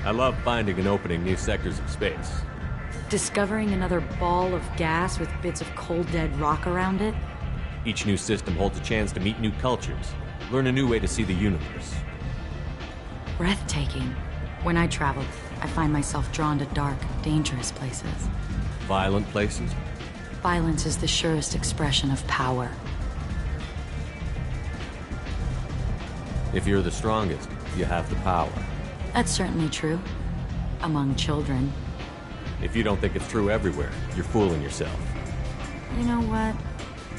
I love finding and opening new sectors of space. Discovering another ball of gas with bits of cold dead rock around it? Each new system holds a chance to meet new cultures, learn a new way to see the universe. Breathtaking. When I travel, I find myself drawn to dark, dangerous places. Violent places? Violence is the surest expression of power. If you're the strongest, you have the power. That's certainly true. Among children. If you don't think it's true everywhere, you're fooling yourself. You know what?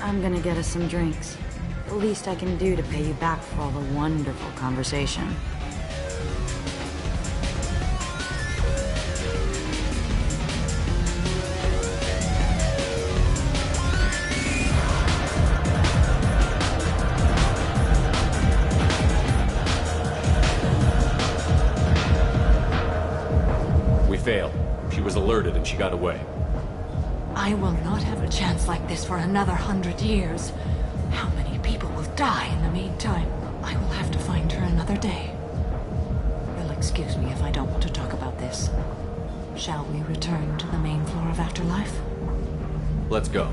I'm gonna get us some drinks. The least I can do to pay you back for all the wonderful conversation. We failed. She was alerted and she got away. I will not have a chance like this for another 100 years. How many people will die in the meantime? I will have to find her another day. You'll excuse me if I don't want to talk about this. Shall we return to the main floor of Afterlife? Let's go.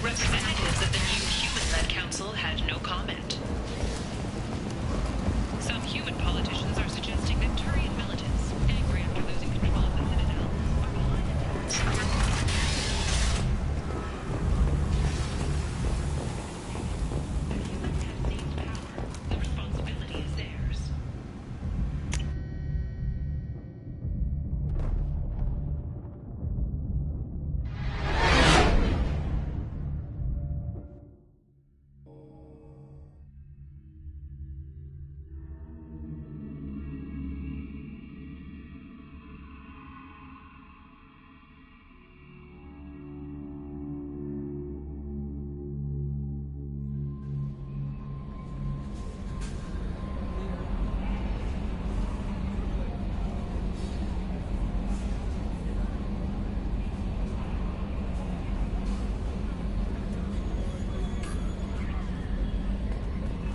Representatives of the new human-led council had no comment. Some human politicians are suggesting that Turian militants, angry after losing control of the Citadel, are behind attacks. Humans have seized power. The responsibility is theirs.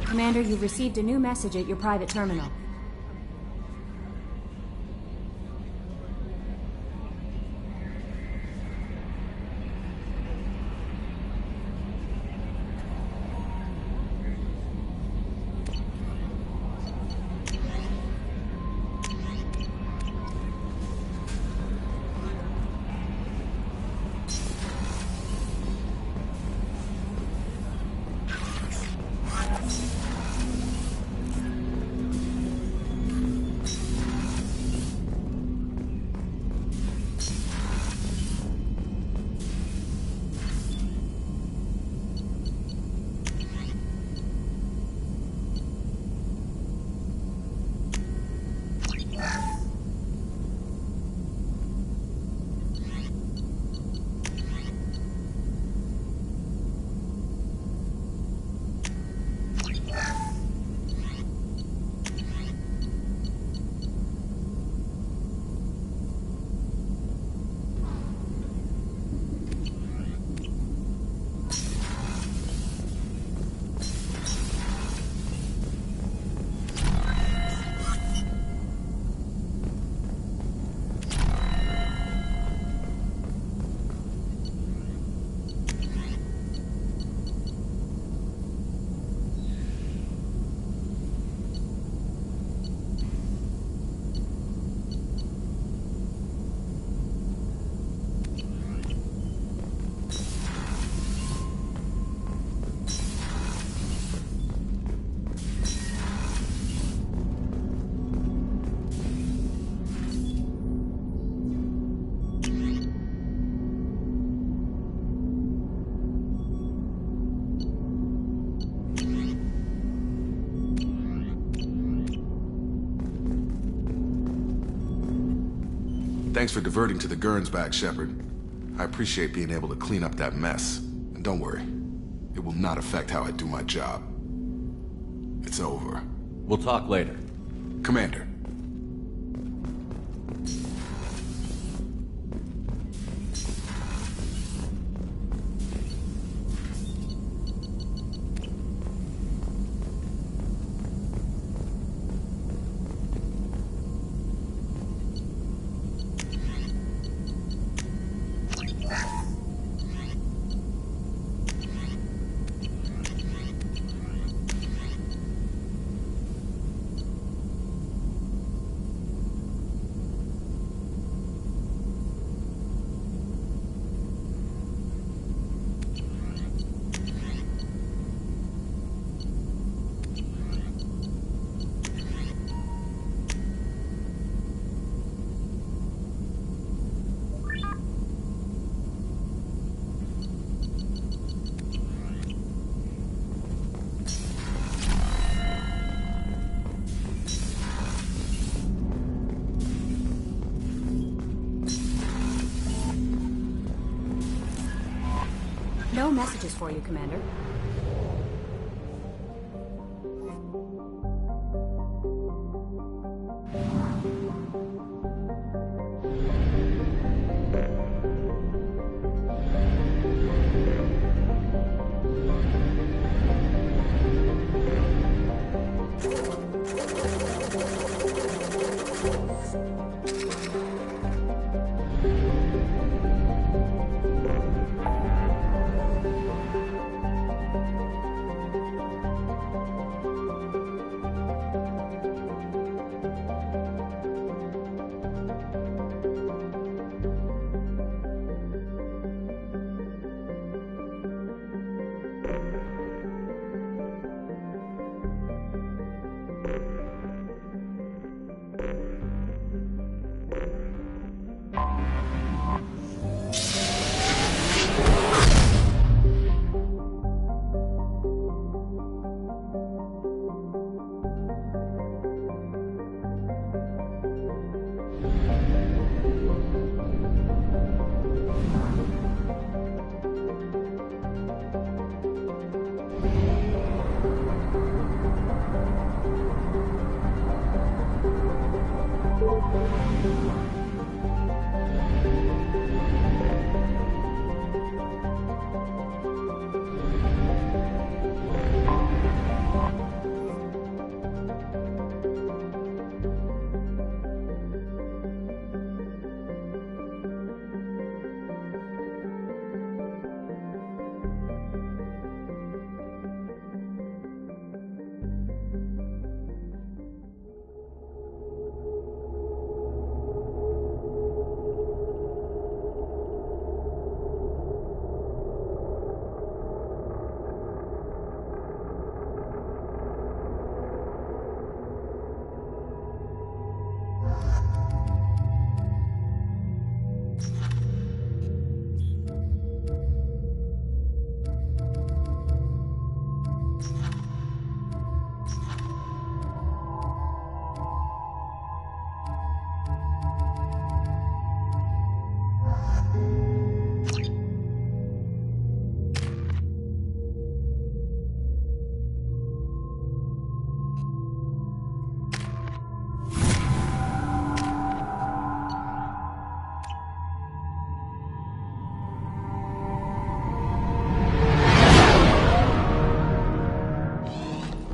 Commander, you've received a new message at your private terminal. Thanks for diverting to the Gernsback, Shepard. I appreciate being able to clean up that mess. And don't worry, it will not affect how I do my job. It's over. We'll talk later. Commander. messages for you, Commander.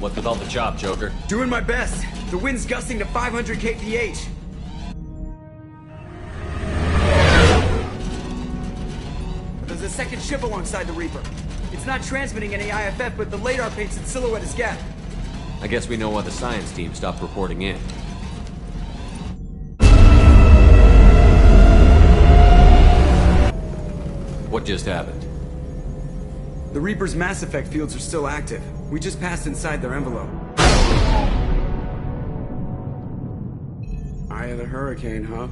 What's with all the chop, Joker? Doing my best. The wind's gusting to 500 kph. There's a second ship alongside the Reaper. It's not transmitting any IFF, but the radar paints its silhouette as Geth. I guess we know why the science team stopped reporting in. What just happened? The Reaper's Mass Effect fields are still active. We just passed inside their envelope. Eye of the Hurricane, huh?